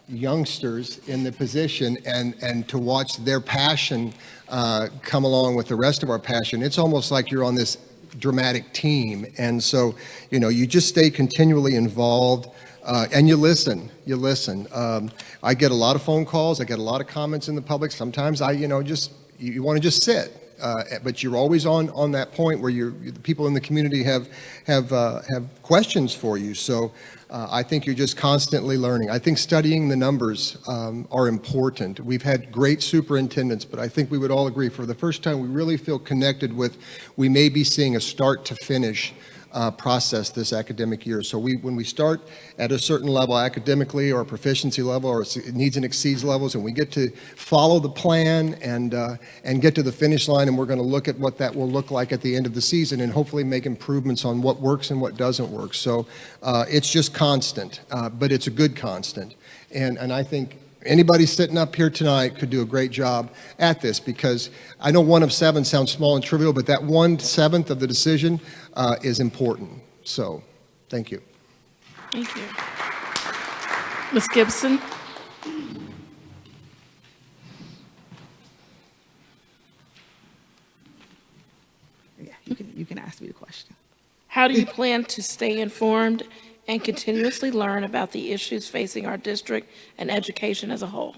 youngsters in the position, and to watch their passion come along with the rest of our passion. It's almost like you're on this dramatic team. And so, you just stay continually involved. And you listen. I get a lot of phone calls. I get a lot of comments in the public. Sometimes you want to just sit, but you're always on that point where the people in the community have questions for you. So I think you're just constantly learning. I think studying the numbers are important. We've had great superintendents, but I think we would all agree for the first time we really feel connected with. We may be seeing a start to finish process this academic year. So when we start at a certain level academically or proficiency level or it needs and exceeds levels, and we get to follow the plan and get to the finish line, and we're going to look at what that will look like at the end of the season and hopefully make improvements on what works and what doesn't work. So it's just constant, but it's a good constant. And I think anybody sitting up here tonight could do a great job at this, because I know 1 of 7 sounds small and trivial, but that 1/7 of the decision is important. So, thank you. Thank you. Ms. Gibson? Yeah, you can ask me the question. How do you plan to stay informed and continuously learn about the issues facing our district and education as a whole?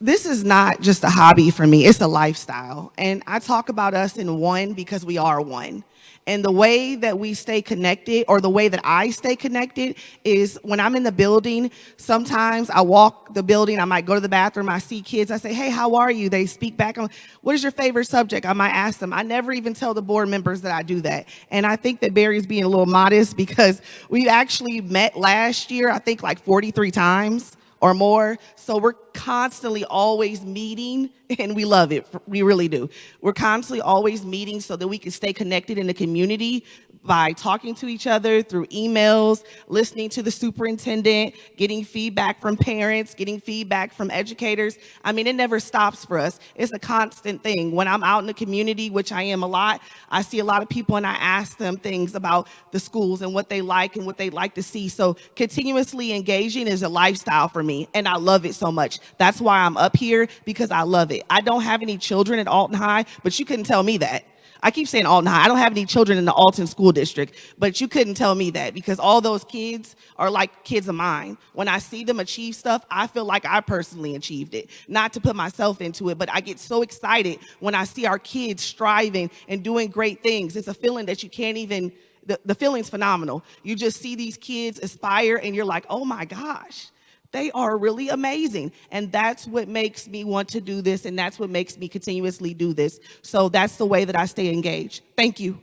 This is not just a hobby for me, it's a lifestyle. And I talk about us in one because we are one. And the way that we stay connected, or the way that I stay connected, is when I'm in the building. Sometimes I walk the building, I might go to the bathroom, I see kids, I say, hey, how are you? They speak back on, what is your favorite subject? I might ask them. I never even tell the board members that I do that. And I think that Barry's being a little modest, because we actually met last year, I think like 43 times or more. So we're constantly always meeting, and we love it. We really do. We're constantly always meeting so that we can stay connected in the community by talking to each other through emails, listening to the superintendent, getting feedback from parents, getting feedback from educators. I mean, it never stops for us. It's a constant thing. When I'm out in the community, which I am a lot, I see a lot of people and I ask them things about the schools and what they like and what they'd like to see. So continuously engaging is a lifestyle for me, and I love it so much. That's why I'm up here, because I love it. I don't have any children at Alton High, but you couldn't tell me that. I keep saying Alton High. I don't have any children in the Alton School District, but you couldn't tell me that, because all those kids are like kids of mine. When I see them achieve stuff, I feel like I personally achieved it. Not to put myself into it, but I get so excited when I see our kids striving and doing great things. It's a feeling that you can't even, the feeling's phenomenal. You just see these kids aspire and you're like, oh my gosh. They are really amazing. And that's what makes me want to do this, and that's what makes me continuously do this. So that's the way that I stay engaged. Thank you.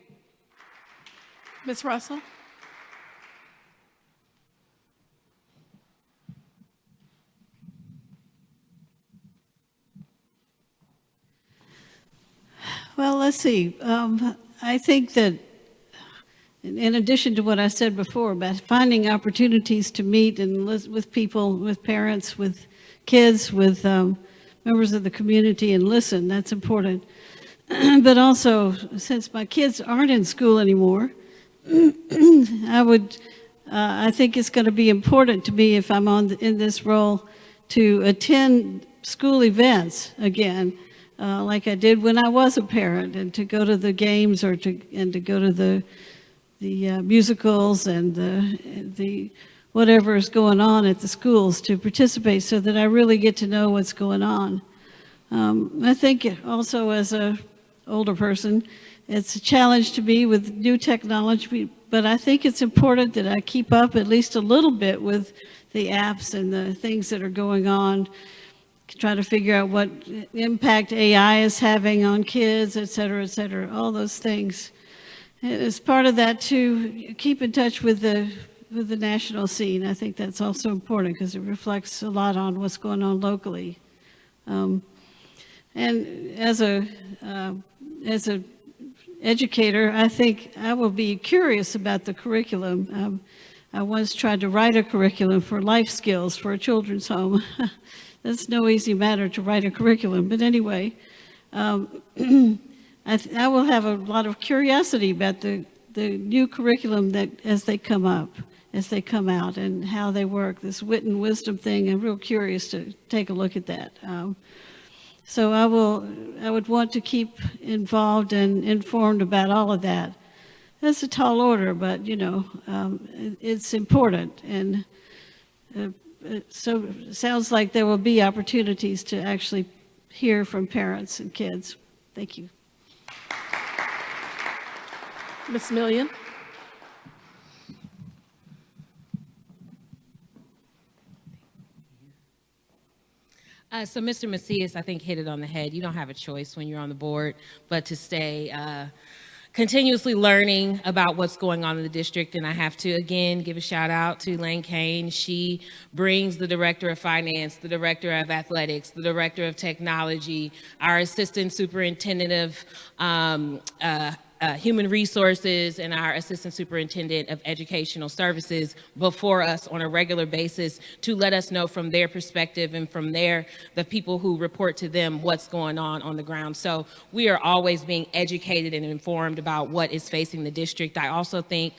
Ms. Russell? Well, let's see. I think that in addition to what I said before about finding opportunities to meet and with people, with parents, with kids, with members of the community and listen, that's important. But also, since my kids aren't in school anymore, I would I think it's going to be important to me if I'm in this role to attend school events again, like I did when I was a parent, and to go to the games or to go to the musicals and the whatever is going on at the schools, to participate so that I really get to know what's going on. I think also as a older person, it's a challenge to me with new technology, but I think it's important that I keep up at least a little bit with the apps and the things that are going on, try to figure out what impact AI is having on kids, et cetera, all those things. And as part of that, to keep in touch with the national scene. I think that's also important because it reflects a lot on what's going on locally. And as a educator, I think I will be curious about the curriculum. I once tried to write a curriculum for life skills for a children's home. That's no easy matter to write a curriculum, but anyway, I will have a lot of curiosity about the new curriculum that as they come out and how they work. This wit and wisdom thing, I'm real curious to take a look at that. So I would want to keep involved and informed about all of that. That's a tall order, but it's important. And so it sounds like there will be opportunities to actually hear from parents and kids. Thank you. Ms. Million. So Mr. Macias, I think, hit it on the head. You don't have a choice when you're on the board, but to stay continuously learning about what's going on in the district. And I have to, again, give a shout out to Lane Kane. She brings the director of finance, the director of athletics, the director of technology, our assistant superintendent of human resources, and our assistant superintendent of educational services before us on a regular basis to let us know from their perspective and from the people who report to them what's going on the ground. So we are always being educated and informed about what is facing the district. I also think,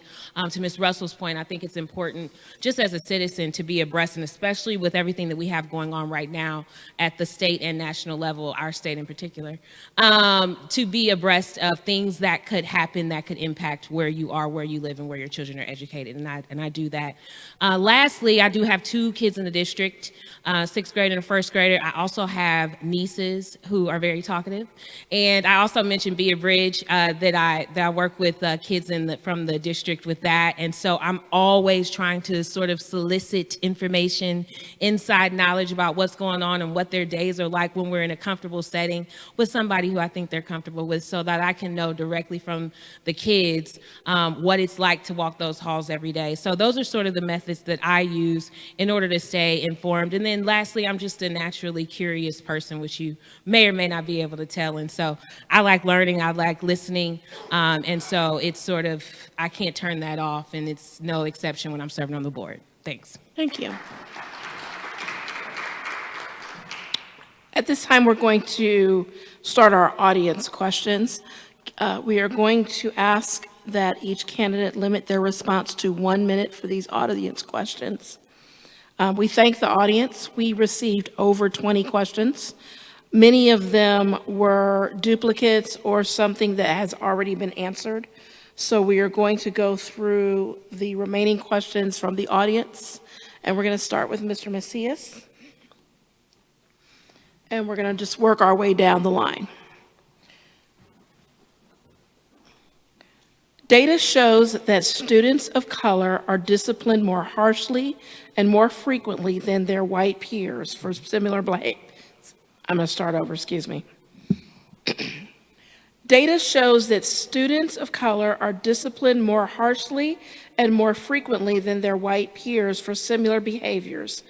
to Ms. Russell's point, I think it's important just as a citizen to be abreast, and especially with everything that we have going on right now at the state and national level, our state in particular, to be abreast of things that could happen that could impact where you are, where you live, and where your children are educated, and I do that. Lastly, I do have 2 kids in the district, 6th grade and a 1st grader. I also have nieces who are very talkative, and I also mentioned Bea Bridge that I work with kids from the district with that, and so I'm always trying to sort of solicit information, inside knowledge about what's going on and what their days are like when we're in a comfortable setting with somebody who I think they're comfortable with, so that I can know directly from the kids what it's like to walk those halls every day. So those are sort of the methods that I use in order to stay informed. And then lastly, I'm just a naturally curious person, which you may or may not be able to tell. And so I like learning, I like listening. And so it's sort of, I can't turn that off, and it's no exception when I'm serving on the board. Thanks. Thank you. At this time, we're going to start our audience questions. We are going to ask that each candidate limit their response to 1 minute for these audience questions. We thank the audience. We received over 20 questions. Many of them were duplicates or something that has already been answered. So we are going to go through the remaining questions from the audience, and we're going to start with Mr. Macias. And we're going to just work our way down the line. Data shows that students of color are disciplined more harshly and more frequently than their white peers for similar behavior. I'm going to start over, excuse me. Data shows that students of color are disciplined more harshly and more frequently than their white peers for similar behaviors.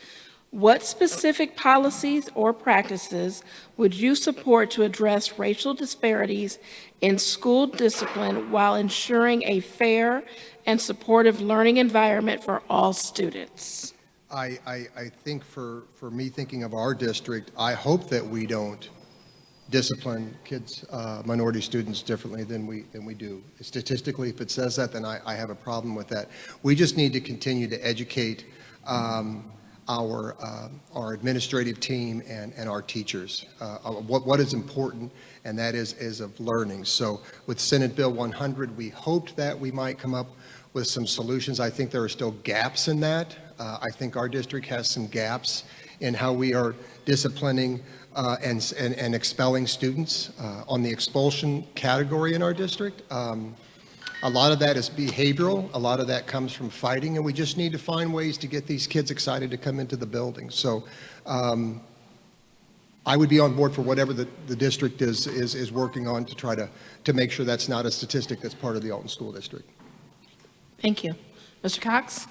What specific policies or practices would you support to address racial disparities in school discipline while ensuring a fair and supportive learning environment for all students? I think for me, thinking of our district, I hope that we don't discipline kids, minority students differently than we do. Statistically, if it says that, then I have a problem with that. We just need to continue to educate our administrative team and our teachers what is important, and that is of learning. So with Senate Bill 100, we hoped that we might come up with some solutions. I think there are still gaps in that. I think our district has some gaps in how we are disciplining and expelling students on the expulsion category in our district. A lot of that is behavioral. A lot of that comes from fighting, and we just need to find ways to get these kids excited to come into the building. So I would be on board for whatever the district is working on to try to make sure that's not a statistic that's part of the Alton School District. Thank you. Mr. Cox?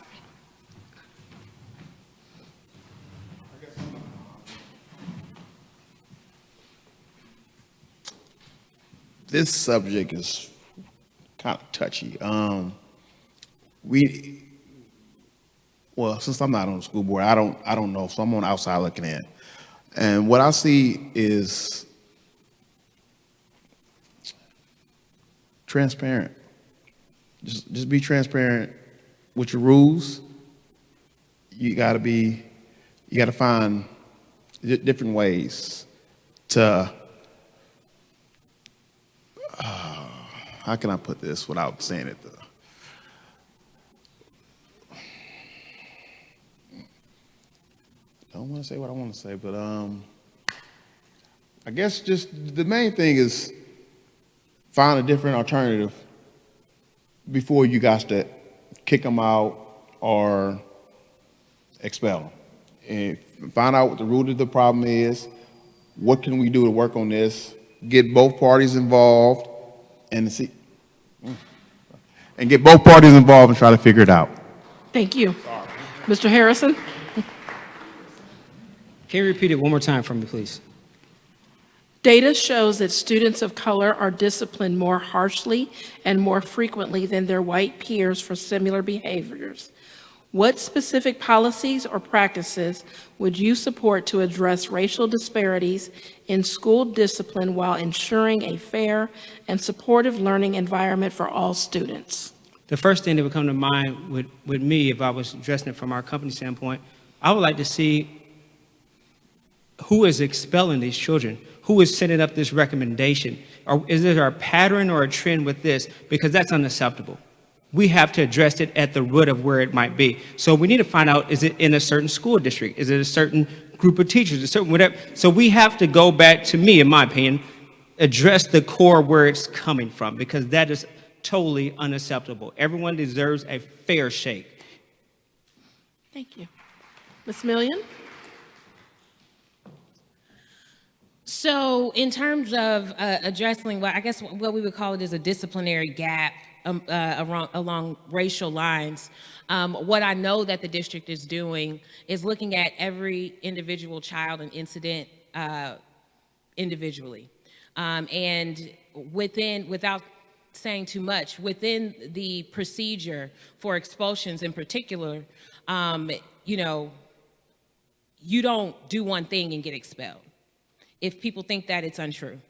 This subject is kind of touchy. Well, since I'm not on the school board, I don't know, so I'm on the outside looking in. And what I see is transparent. Just be transparent with your rules. You gotta find different ways to how can I put this without saying it? I don't want to say what I want to say, but I guess just the main thing is find a different alternative before you got to kick them out or expel them. And find out what the root of the problem is. What can we do to work on this? Get both parties involved and get both parties involved and try to figure it out. Thank you. Mr. Harrison? Can you repeat it one more time for me, please? Data shows that students of color are disciplined more harshly and more frequently than their white peers for similar behaviors. What specific policies or practices would you support to address racial disparities in school discipline while ensuring a fair and supportive learning environment for all students? The first thing that would come to mind with me, if I was addressing it from our company standpoint, I would like to see who is expelling these children, who is setting up this recommendation. Or is there a pattern or a trend with this? Because that's unacceptable. We have to address it at the root of where it might be. So we need to find out, is it in a certain school district? Is it a certain group of teachers, a certain whatever? So we have to go back, to me, in my opinion, address the core where it's coming from, because that is totally unacceptable. Everyone deserves a fair shake. Thank you. Ms. Million? So in terms of addressing what I guess what we would call it is a disciplinary gap along racial lines, what I know that the district is doing is looking at every individual child and incident individually. And without saying too much, within the procedure for expulsions in particular, you don't do one thing and get expelled. If people think that, it's untrue.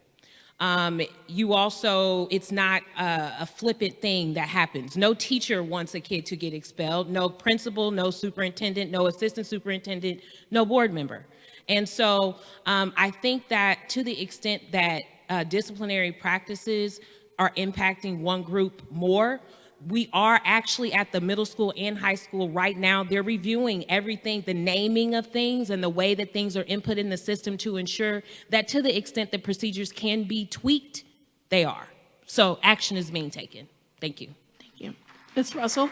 You also, it's not a flippant thing that happens. No teacher wants a kid to get expelled, no principal, no superintendent, no assistant superintendent, no board member. And so I think that to the extent that disciplinary practices are impacting one group more, we are actually at the middle school and high school right now. They're reviewing everything, the naming of things and the way that things are input in the system to ensure that to the extent that procedures can be tweaked, they are. So action is being taken. Thank you. Thank you. Ms. Russell?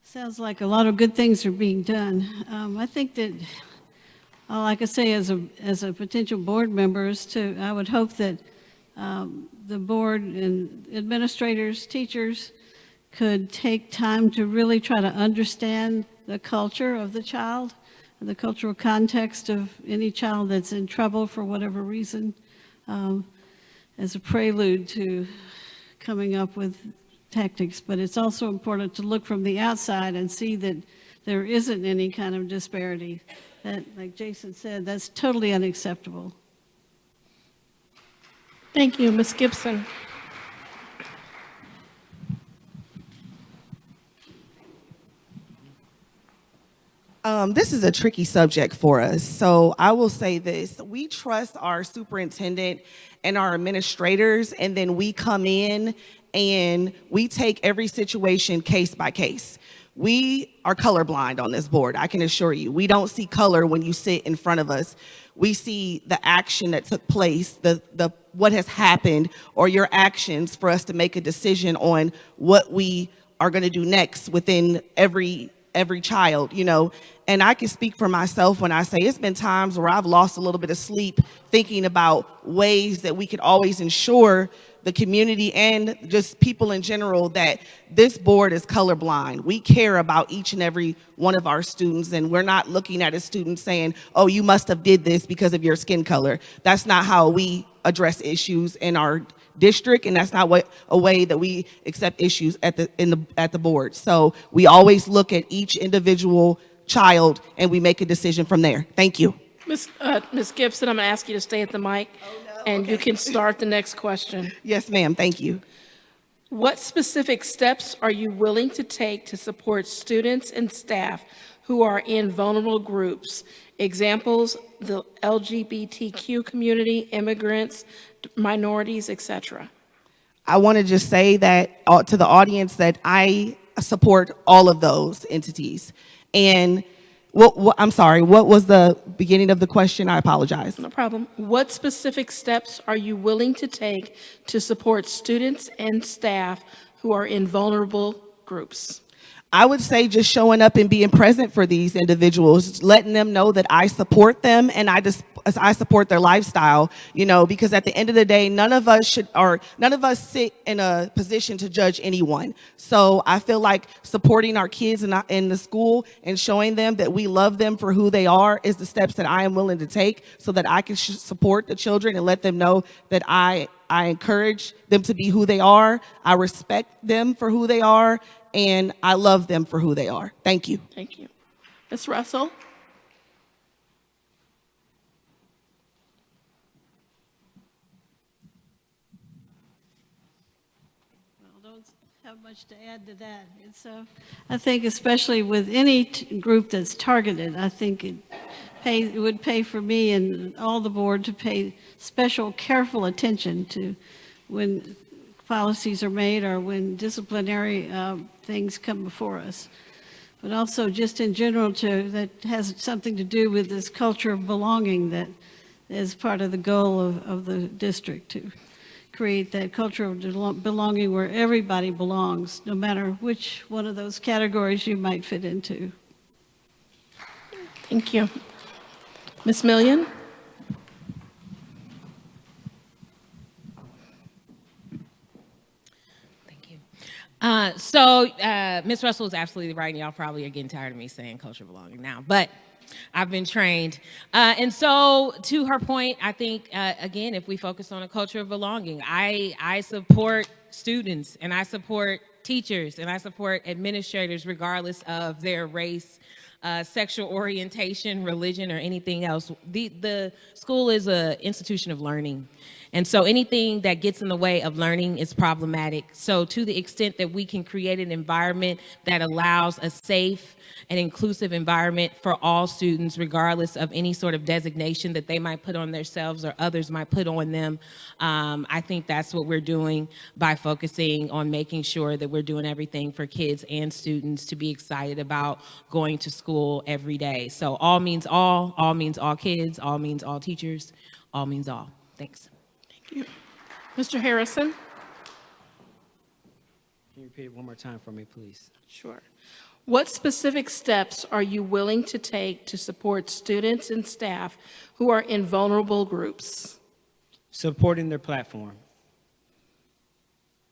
Sounds like a lot of good things are being done. I think that all I could say as a potential board member is I would hope that the board and administrators, teachers could take time to really try to understand the culture of the child, the cultural context of any child that's in trouble for whatever reason, as a prelude to coming up with tactics, but it's also important to look from the outside and see that there isn't any kind of disparity. That, like Jason said, that's totally unacceptable. Thank you, Ms. Gibson. This is a tricky subject for us, so I will say this. We trust our superintendent and our administrators, and then we come in and we take every situation case by case. We are colorblind on this board, I can assure you. We don't see color when you sit in front of us. We see the action that took place, the what has happened, or your actions for us to make a decision on what we are going to do next within every child, you know. And I can speak for myself when I say it's been times where I've lost a little bit of sleep thinking about ways that we could always ensure the community and just people in general that this board is colorblind. We care about each and every one of our students, and we're not looking at a student saying, oh, you must have did this because of your skin color. That's not how we address issues in our district, and that's not a way that we accept issues at the board. So we always look at each individual child and we make a decision from there. Thank you. Ms. Gibson, I'm going to ask you to stay at the mic, and you can start the next question. Yes, ma'am. Thank you. What specific steps are you willing to take to support students and staff who are in vulnerable groups? Examples, the LGBTQ community, immigrants, minorities, etc. I want to just say that to the audience that I support all of those entities. And I'm sorry, what was the beginning of the question? I apologize. No problem. What specific steps are you willing to take to support students and staff who are in vulnerable groups? I would say just showing up and being present for these individuals, letting them know that I support them and I support their lifestyle, you know, because at the end of the day, none of us sit in a position to judge anyone. So I feel like supporting our kids in the school and showing them that we love them for who they are is the steps that I am willing to take so that I can support the children and let them know that I encourage them to be who they are. I respect them for who they are, and I love them for who they are. Thank you. Thank you. Ms. Russell? Well, don't have much to add to that. It's, I think especially with any group that's targeted, I think it would pay for me and all the board to pay special careful attention to when policies are made or when disciplinary things come before us. But also just in general that has something to do with this culture of belonging that is part of the goal of the district, to create that culture of belonging where everybody belongs, no matter which one of those categories you might fit into. Thank you. Ms. Million? Ms. Russell is absolutely right, and y'all probably are getting tired of me saying culture of belonging now, but I've been trained. And so to her point, I think, again, if we focus on a culture of belonging, I support students, and I support teachers, and I support administrators regardless of their race, sexual orientation, religion, or anything else. The school is an institution of learning. And so anything that gets in the way of learning is problematic. So to the extent that we can create an environment that allows a safe and inclusive environment for all students, regardless of any sort of designation that they might put on themselves or others might put on them, I think that's what we're doing by focusing on making sure that we're doing everything for kids and students to be excited about going to school every day. So all means all means all kids, all means all teachers, all means all. Thanks. Thank you. Mr. Harrison? Can you repeat it one more time for me, please? Sure. What specific steps are you willing to take to support students and staff who are in vulnerable groups? Supporting their platform.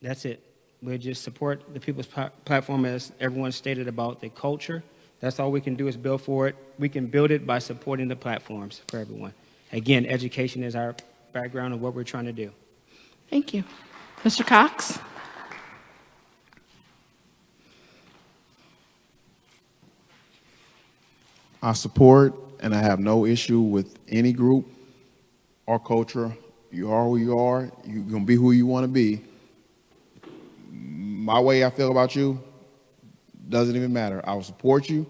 That's it. We just support the people's platform, as everyone stated about the culture. That's all we can do is build for it. We can build it by supporting the platforms for everyone. Again, education is our background of what we're trying to do. Thank you. Mr. Cox? I support and I have no issue with any group or culture. You are who you are. You're going to be who you want to be. My way I feel about you doesn't even matter. I will support you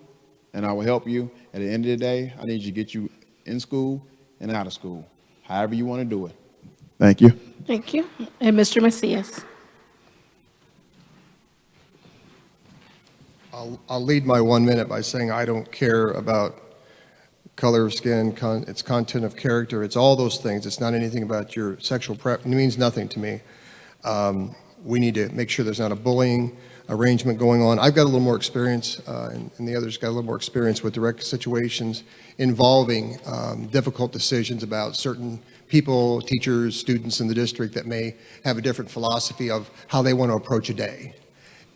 and I will help you. At the end of the day, I need you to get you in school and out of school, however you want to do it. Thank you. Thank you. And Mr. Macias. I'll lead my 1 minute by saying I don't care about color of skin, it's content of character, it's all those things. It's not anything about your sexual preference. It means nothing to me. We need to make sure there's not a bullying arrangement going on. I've got a little more experience, and the others got a little more experience with direct situations involving difficult decisions about certain people, teachers, students in the district that may have a different philosophy of how they want to approach a day.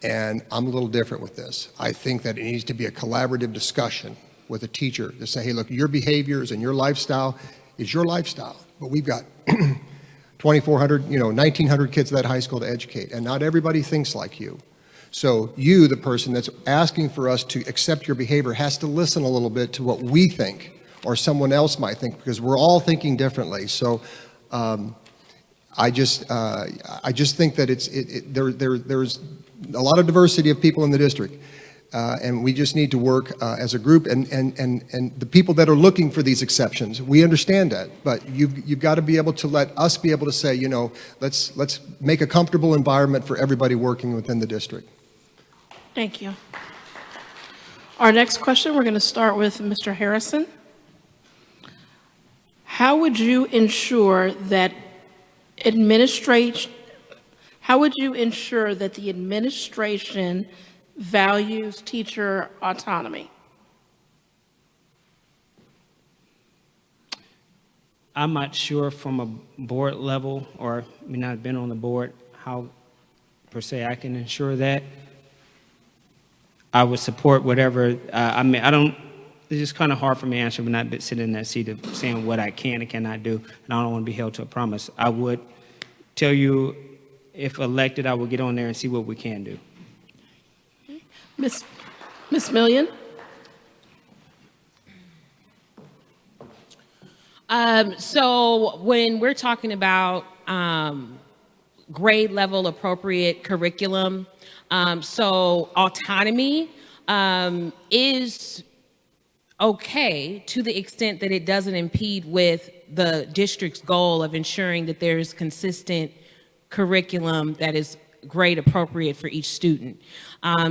And I'm a little different with this. I think that it needs to be a collaborative discussion with a teacher to say, hey, look, your behaviors and your lifestyle is your lifestyle, but we've got 2,400, 1,900 kids at that high school to educate, and not everybody thinks like you. So you, the person that's asking for us to accept your behavior, has to listen a little bit to what we think or someone else might think, because we're all thinking differently. So I just think that there's a lot of diversity of people in the district, and we just need to work as a group. And the people that are looking for these exceptions, we understand that, but you've got to be able to let us be able to say, let's make a comfortable environment for everybody working within the district. Thank you. Our next question, we're going to start with Mr. Harrison. How would you ensure that the administration values teacher autonomy? I'm not sure from a board level, or I've been on the board, how per se I can ensure that. I would support whatever, it's just kind of hard for me to answer when not sitting in that seat of saying what I can and cannot do, and I don't want to be held to a promise. I would tell you, if elected, I will get on there and see what we can do. Miss Million? So when we're talking about grade level appropriate curriculum, so autonomy is okay to the extent that it doesn't impede with the district's goal of ensuring that there's consistent curriculum that is grade appropriate for each student.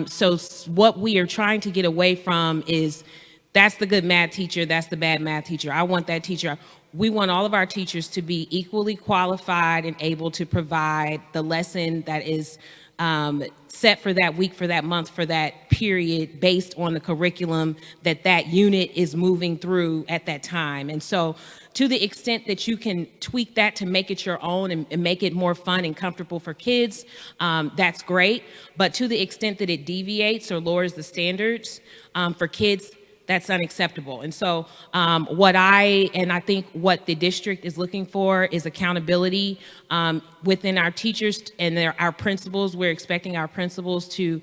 So what we are trying to get away from is that's the good math teacher, that's the bad math teacher. I want that teacher. We want all of our teachers to be equally qualified and able to provide the lesson that is set for that week, for that month, for that period, based on the curriculum that unit is moving through at that time. And so to the extent that you can tweak that to make it your own and make it more fun and comfortable for kids, that's great. But to the extent that it deviates or lowers the standards for kids, that's unacceptable. And so I think what the district is looking for is accountability within our teachers and our principals. We're expecting our principals to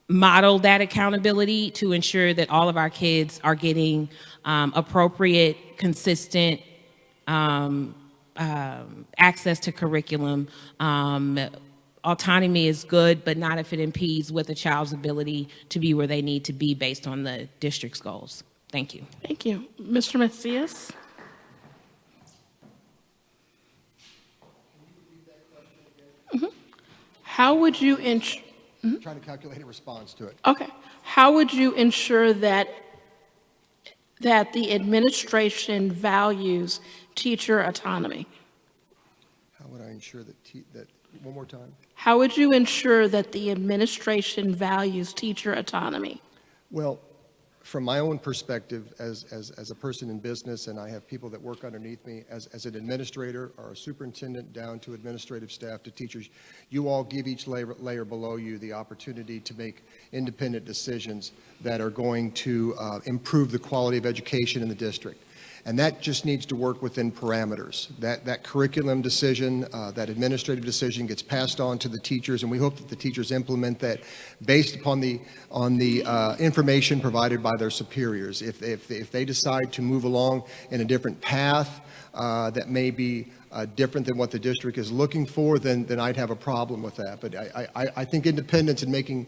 model that accountability to ensure that all of our kids are getting appropriate, consistent access to curriculum. Autonomy is good, but not if it impedes with a child's ability to be where they need to be based on the district's goals. Thank you. Thank you. Mr. Macias? How would you Trying to calculate a response to it. Okay. How would you ensure that the administration values teacher autonomy? How would I ensure that, one more time? How would you ensure that the administration values teacher autonomy? Well, from my own perspective as a person in business, and I have people that work underneath me as an administrator or a superintendent down to administrative staff to teachers, you all give each layer below you the opportunity to make independent decisions that are going to improve the quality of education in the district. And that just needs to work within parameters. That curriculum decision, that administrative decision gets passed on to the teachers, and we hope that the teachers implement that based upon the information provided by their superiors. If they decide to move along in a different path that may be different than what the district is looking for, then I'd have a problem with that. But I think independence in making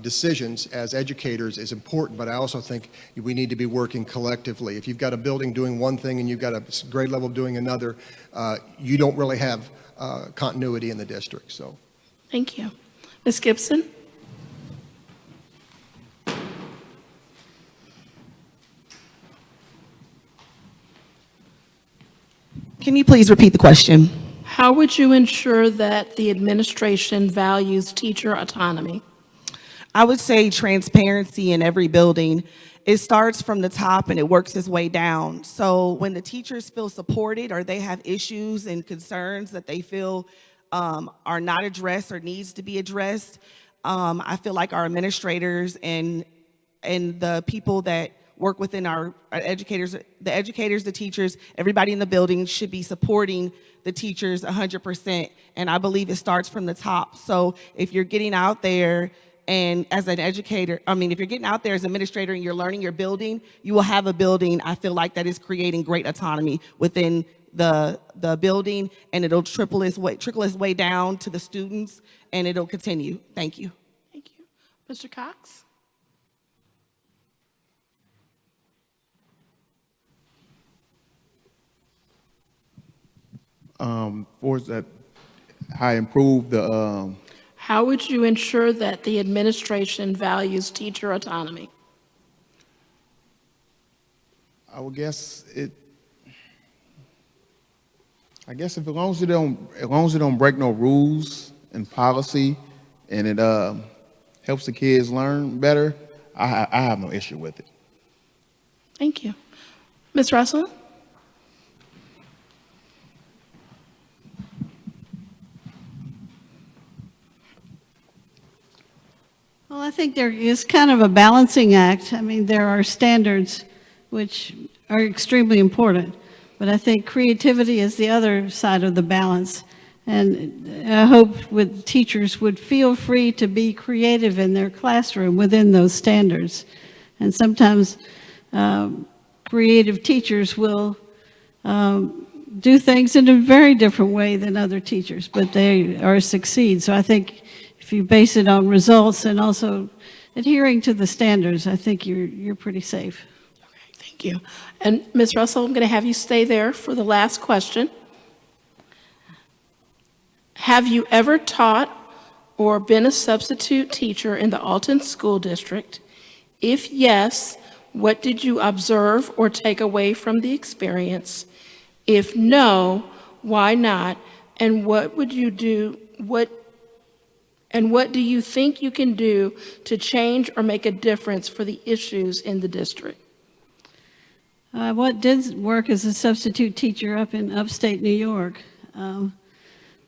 decisions as educators is important, but I also think we need to be working collectively. If you've got a building doing one thing and you've got a grade level doing another, you don't really have continuity in the district. So, Thank you. Ms. Gibson? Can you please repeat the question? How would you ensure that the administration values teacher autonomy? I would say transparency in every building. It starts from the top and it works its way down. So when the teachers feel supported or they have issues and concerns that they feel are not addressed or needs to be addressed, I feel like our administrators and the people that work within our educators, the teachers, everybody in the building should be supporting the teachers 100%. And I believe it starts from the top. So if you're getting out there and as an educator, if you're getting out there as an administrator and you're learning your building, you will have a building, I feel like, that is creating great autonomy within the building, and it'll trickle its way down to the students, and it'll continue. Thank you. Thank you. Mr. Cox? For that, I improved the. How would you ensure that the administration values teacher autonomy? I would guess it. I guess as long as it don't break no rules and policy, and it helps the kids learn better, I have no issue with it. Thank you. Ms. Russell? Well, I think there is kind of a balancing act. There are standards which are extremely important, but I think creativity is the other side of the balance. And I hope teachers would feel free to be creative in their classroom within those standards. And sometimes creative teachers will do things in a very different way than other teachers, but they succeed. So I think if you base it on results and also adhering to the standards, I think you're pretty safe. Okay, thank you. And Ms. Russell, I'm going to have you stay there for the last question. Have you ever taught or been a substitute teacher in the Alton School District? If yes, what did you observe or take away from the experience? If no, why not? And what would you do? What do you think you can do to change or make a difference for the issues in the district? What did work as a substitute teacher up in upstate New York,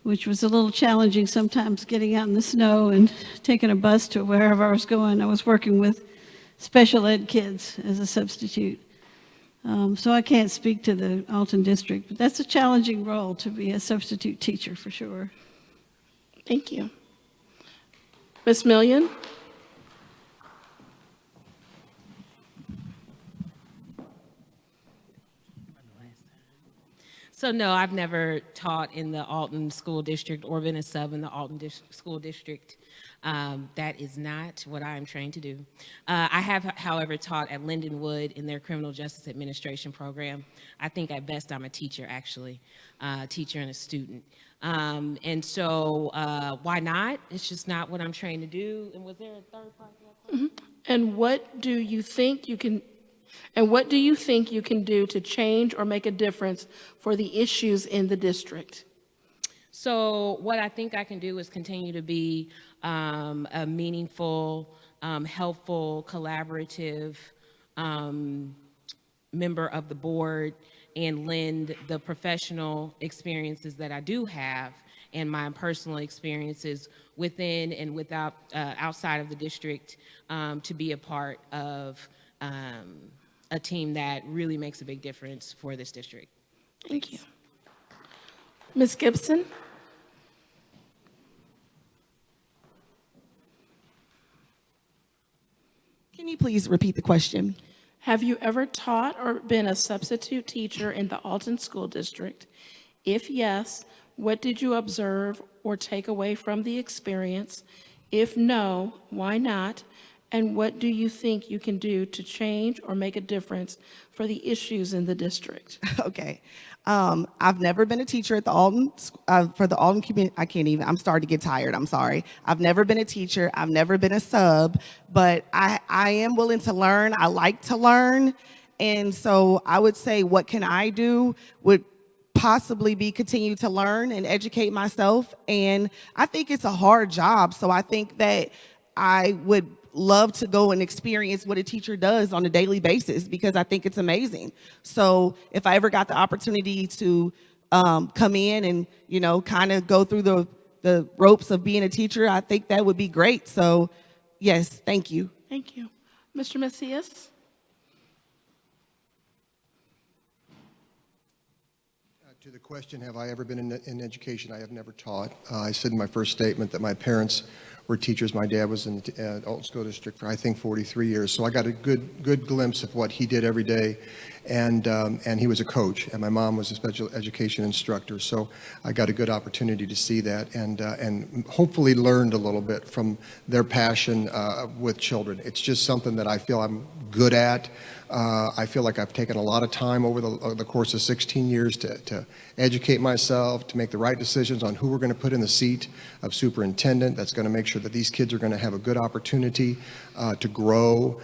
which was a little challenging sometimes getting out in the snow and taking a bus to wherever I was going. I was working with special ed kids as a substitute. So I can't speak to the Alton district, but that's a challenging role to be a substitute teacher for sure. Thank you. Ms. Million? So no, I've never taught in the Alton School District or been a sub in the Alton School District. That is not what I am trained to do. I have, however, taught at Lindenwood in their Criminal Justice Administration program. I think at best I'm a teacher, actually, teacher and a student. And so why not? It's just not what I'm trained to do. And was there a third part to that question? Mm-hmm. And what do you think you can do to change or make a difference for the issues in the district? So what I think I can do is continue to be a meaningful, helpful, collaborative member of the board and lend the professional experiences that I do have and my personal experiences within and outside of the district to be a part of a team that really makes a big difference for this district. Thank you. Ms. Gibson? Can you please repeat the question? Have you ever taught or been a substitute teacher in the Alton School District? If yes, what did you observe or take away from the experience? If no, why not? And what do you think you can do to change or make a difference for the issues in the district? Okay. I've never been a teacher at the Alton, for the Alton community. I'm starting to get tired. I'm sorry. I've never been a teacher. I've never been a sub, but I am willing to learn. I like to learn. And so I would say, what can I do would possibly be continue to learn and educate myself. And I think it's a hard job. So I think that I would love to go and experience what a teacher does on a daily basis, because I think it's amazing. So if I ever got the opportunity to come in and, you know, kind of go through the ropes of being a teacher, I think that would be great. So yes, thank you. Thank you. Mr. Macias? To the question, have I ever been in education? I have never taught. I said in my first statement that my parents were teachers. My dad was in the Alton School District for, I think, 43 years. So I got a good glimpse of what he did every day. And he was a coach, and my mom was a special education instructor. So I got a good opportunity to see that and hopefully learned a little bit from their passion with children. It's just something that I feel I'm good at. I feel like I've taken a lot of time over the course of 16 years to educate myself, to make the right decisions on who we're going to put in the seat of superintendent. That's going to make sure that these kids are going to have a good opportunity to grow.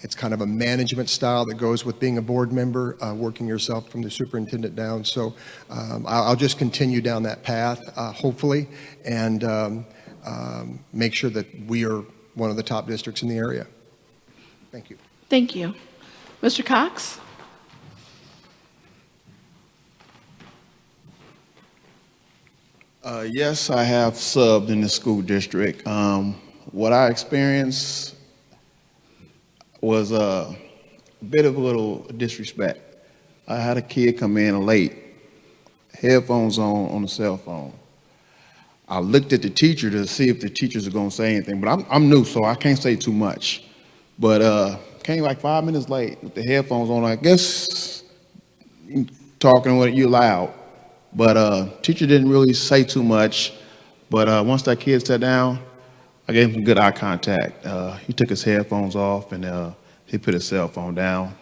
It's kind of a management style that goes with being a board member, working yourself from the superintendent down. So I'll just continue down that path, hopefully, and make sure that we are one of the top districts in the area. Thank you. Thank you. Mr. Cox? Yes, I have subbed in the school district. What I experienced was a bit of a little disrespect. I had a kid come in late, headphones on the cell phone. I looked at the teacher to see if the teachers are going to say anything, but I'm new, so I can't say too much. But came like 5 minutes late with the headphones on. I guess talking with you loud, but teacher didn't really say too much. But once that kid sat down, I gave him some good eye contact. He took his headphones off and he put his cell phone down.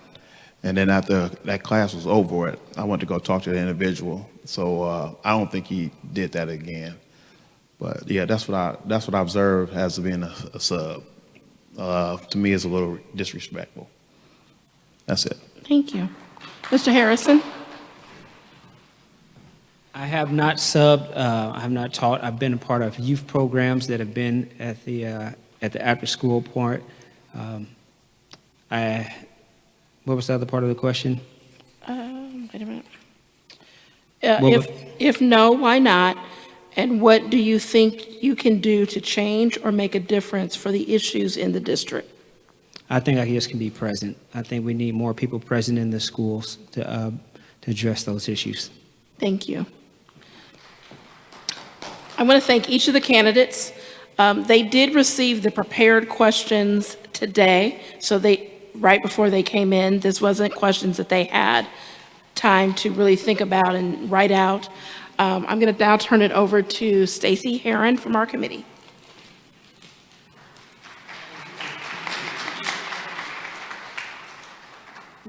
And then after that class was over, I went to go talk to the individual. So I don't think he did that again. But yeah, that's what I observed as being a sub. To me, it's a little disrespectful. That's it. Thank you. Mr. Harrison? I have not subbed. I have not taught. I've been a part of youth programs that have been at the after-school part. What was the other part of the question? Wait a minute. If no, why not? And what do you think you can do to change or make a difference for the issues in the district? I think I just can be present. I think we need more people present in the schools to address those issues. Thank you. I want to thank each of the candidates. They did receive the prepared questions today, so right before they came in, this wasn't questions that they had time to really think about and write out. I'm going to now turn it over to Stacy Heron from our committee.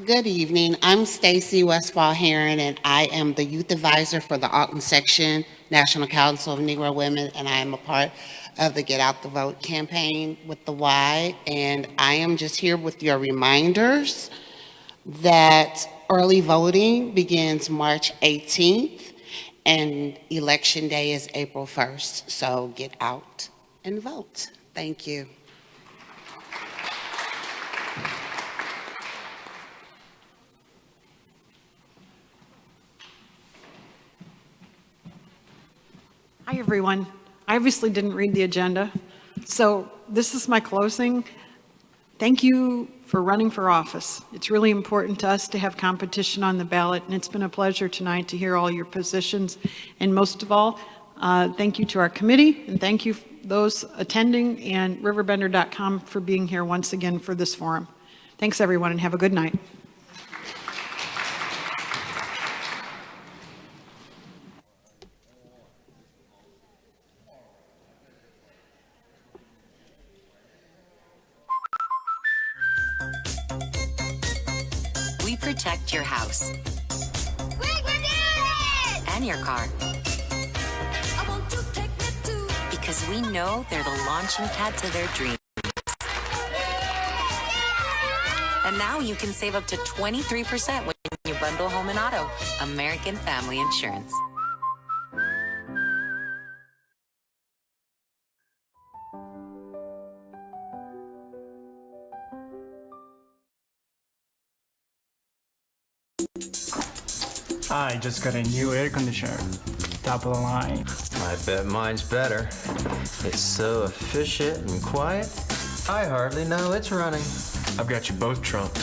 Good evening. I'm Stacy Westfall Heron, and I am the youth advisor for the Alton Section National Council of Negro Women, and I am a part of the Get Out the Vote campaign with the Y. And I am just here with your reminders that early voting begins March 18th. And Election Day is April 1st, so get out and vote. Thank you. Hi, everyone. I obviously didn't read the agenda, so this is my closing. thank you for running for office. It's really important to us to have competition on the ballot, and it's been a pleasure tonight to hear all your positions. And most of all, thank you to our committee, and thank you those attending, and RiverBender.com for being here once again for this forum. Thanks, everyone, and have a good night. We protect your house and your car. Because we know they're the launching pad to their dreams. And now you can save up to 23% when you bundle home and auto. American Family Insurance. I just got a new air conditioner. Top of the line. I bet mine's better. It's so efficient and quiet, I hardly know it's running. I've got you both trumped.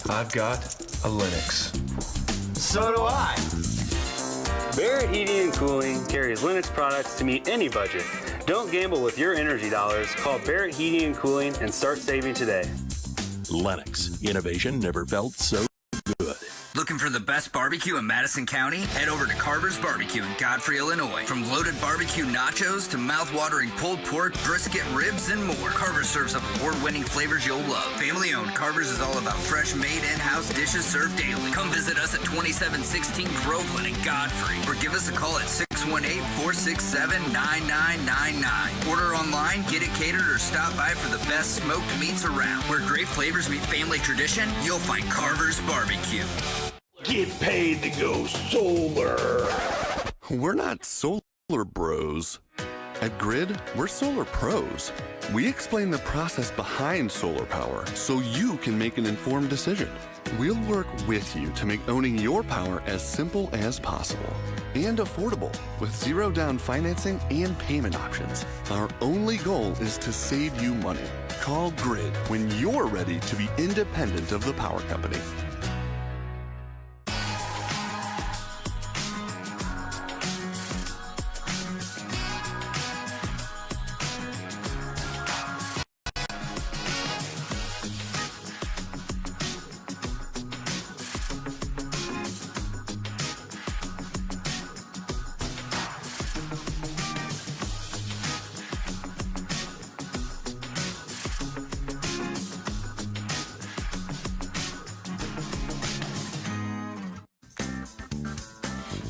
I've got a Linux. So do I. Barrett Heating and Cooling carries Linux products to meet any budget. Don't gamble with your energy dollars. Call Barrett Heating and Cooling and start saving today. Lennox. Innovation never felt so good. Looking for the best barbecue in Madison County? Head over to Carver's Barbecue in Godfrey, Illinois. From loaded barbecue nachos to mouth-watering pulled pork, brisket, ribs, and more, Carver's serves up award-winning flavors you'll love. Family-owned, Carver's is all about fresh, made in-house dishes served daily. Come visit us at 2716 Groveland in Godfrey, or give us a call at 618-467-9999. Order online, get it catered, or stop by for the best smoked meats around. Where great flavors meet family tradition, you'll find Carver's Barbecue. Get paid to go solar. We're not solar bros. At Grid, we're solar pros. We explain the process behind solar power so you can make an informed decision. We'll work with you to make owning your power as simple as possible and affordable with zero down financing and payment options. Our only goal is to save you money. Call Grid when you're ready to be independent of the power company.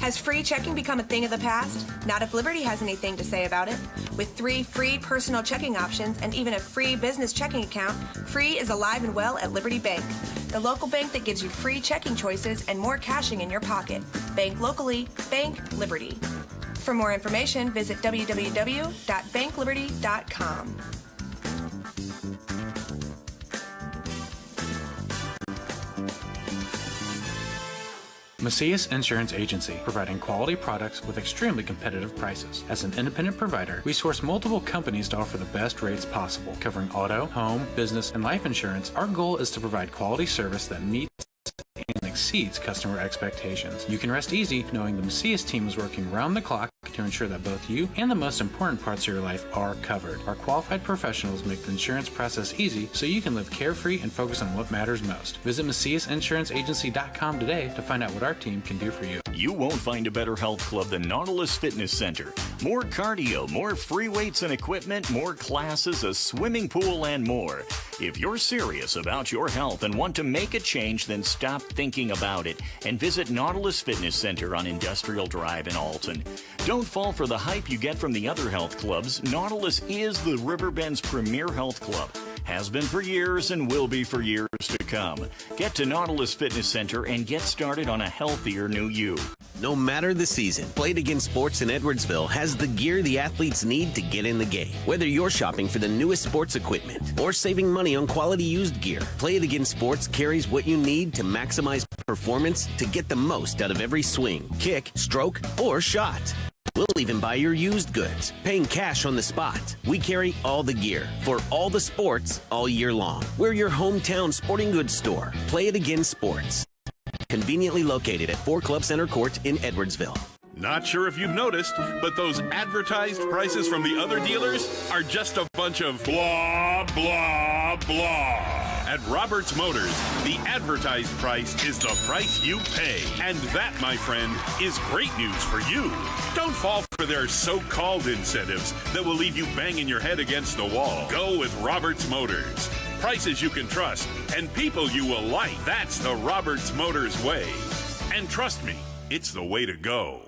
Has free checking become a thing of the past? Not if Liberty has anything to say about it. With 3 free personal checking options and even a free business checking account, free is alive and well at Liberty Bank, the local bank that gives you free checking choices and more cashing in your pocket. Bank locally, bank Liberty. For more information, visit www.bankliberty.com. Macias Insurance Agency, providing quality products with extremely competitive prices. As an independent provider, we source multiple companies to offer the best rates possible. Covering auto, home, business, and life insurance, our goal is to provide quality service that meets and exceeds customer expectations. You can rest easy knowing the Macias team is working round the clock to ensure that both you and the most important parts of your life are covered. Our qualified professionals make the insurance process easy so you can live carefree and focus on what matters most. Visit MaciasInsuranceAgency.com today to find out what our team can do for you. You won't find a better health club than Nautilus Fitness Center. More cardio, more free weights and equipment, more classes, a swimming pool, and more. If you're serious about your health and want to make a change, then stop thinking about it and visit Nautilus Fitness Center on Industrial Drive in Alton. Don't fall for the hype you get from the other health clubs. Nautilus is the Riverbend's premier health club. Has been for years and will be for years to come. Get to Nautilus Fitness Center and get started on a healthier new you. No matter the season, Play It Again Sports in Edwardsville has the gear the athletes need to get in the game. Whether you're shopping for the newest sports equipment or saving money on quality used gear, Play It Again Sports carries what you need to maximize performance to get the most out of every swing, kick, stroke, or shot. We'll even buy your used goods, paying cash on the spot. We carry all the gear for all the sports all year long. We're your hometown sporting goods store. Play It Again Sports. Conveniently located at 4 Club Center Court in Edwardsville. Not sure if you've noticed, but those advertised prices from the other dealers are just a bunch of blah, blah, blah. At Roberts Motors, the advertised price is the price you pay. And that, my friend, is great news for you. Don't fall for their so-called incentives that will leave you banging your head against the wall. Go with Roberts Motors. Prices you can trust and people you will like. That's the Roberts Motors way. And trust me, it's the way to go.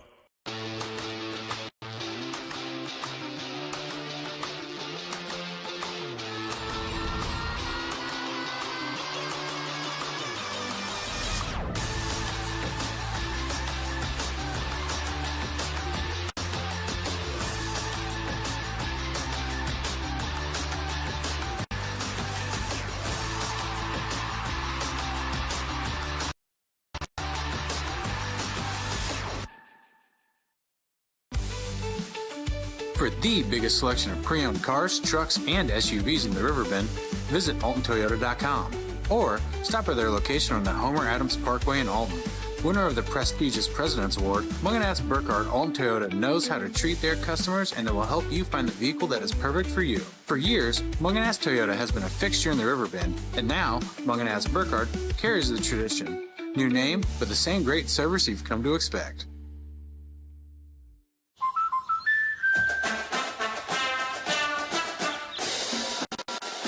For the biggest selection of pre-owned cars, trucks, and SUVs in the Riverbend, visit AltonToyota.com or stop by their location on the Homer Adams Parkway in Alton. Winner of the prestigious President's Award, Munganast Burkhardt Alton Toyota knows how to treat their customers, and it will help you find the vehicle that is perfect for you. For years, Munganast Toyota has been a fixture in the Riverbend, and now Munganast Burkhardt carries the tradition. New name, but the same great service you've come to expect.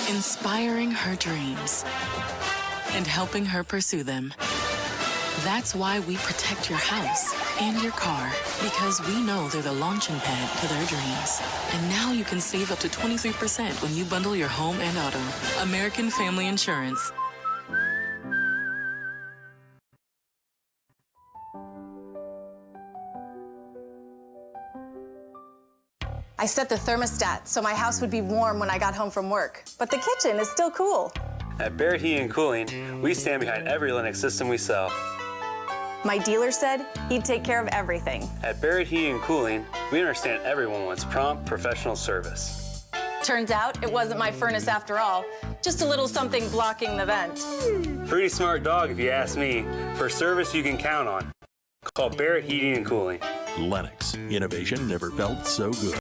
Inspiring her dreams and helping her pursue them. That's why we protect your house and your car, because we know they're the launching pad to their dreams. And now you can save up to 23% when you bundle your home and auto. American Family Insurance. I set the thermostat so my house would be warm when I got home from work, but the kitchen is still cool. At Barrett Heating and Cooling, we stand behind every Lennox system we sell. My dealer said he'd take care of everything. At Barrett Heating and Cooling, we understand everyone wants prompt, professional service. Turns out it wasn't my furnace after all, just a little something blocking the vent. Pretty smart dog if you ask me. For service you can count on. Call Barrett Heating and Cooling. Lennox. Innovation never felt so good.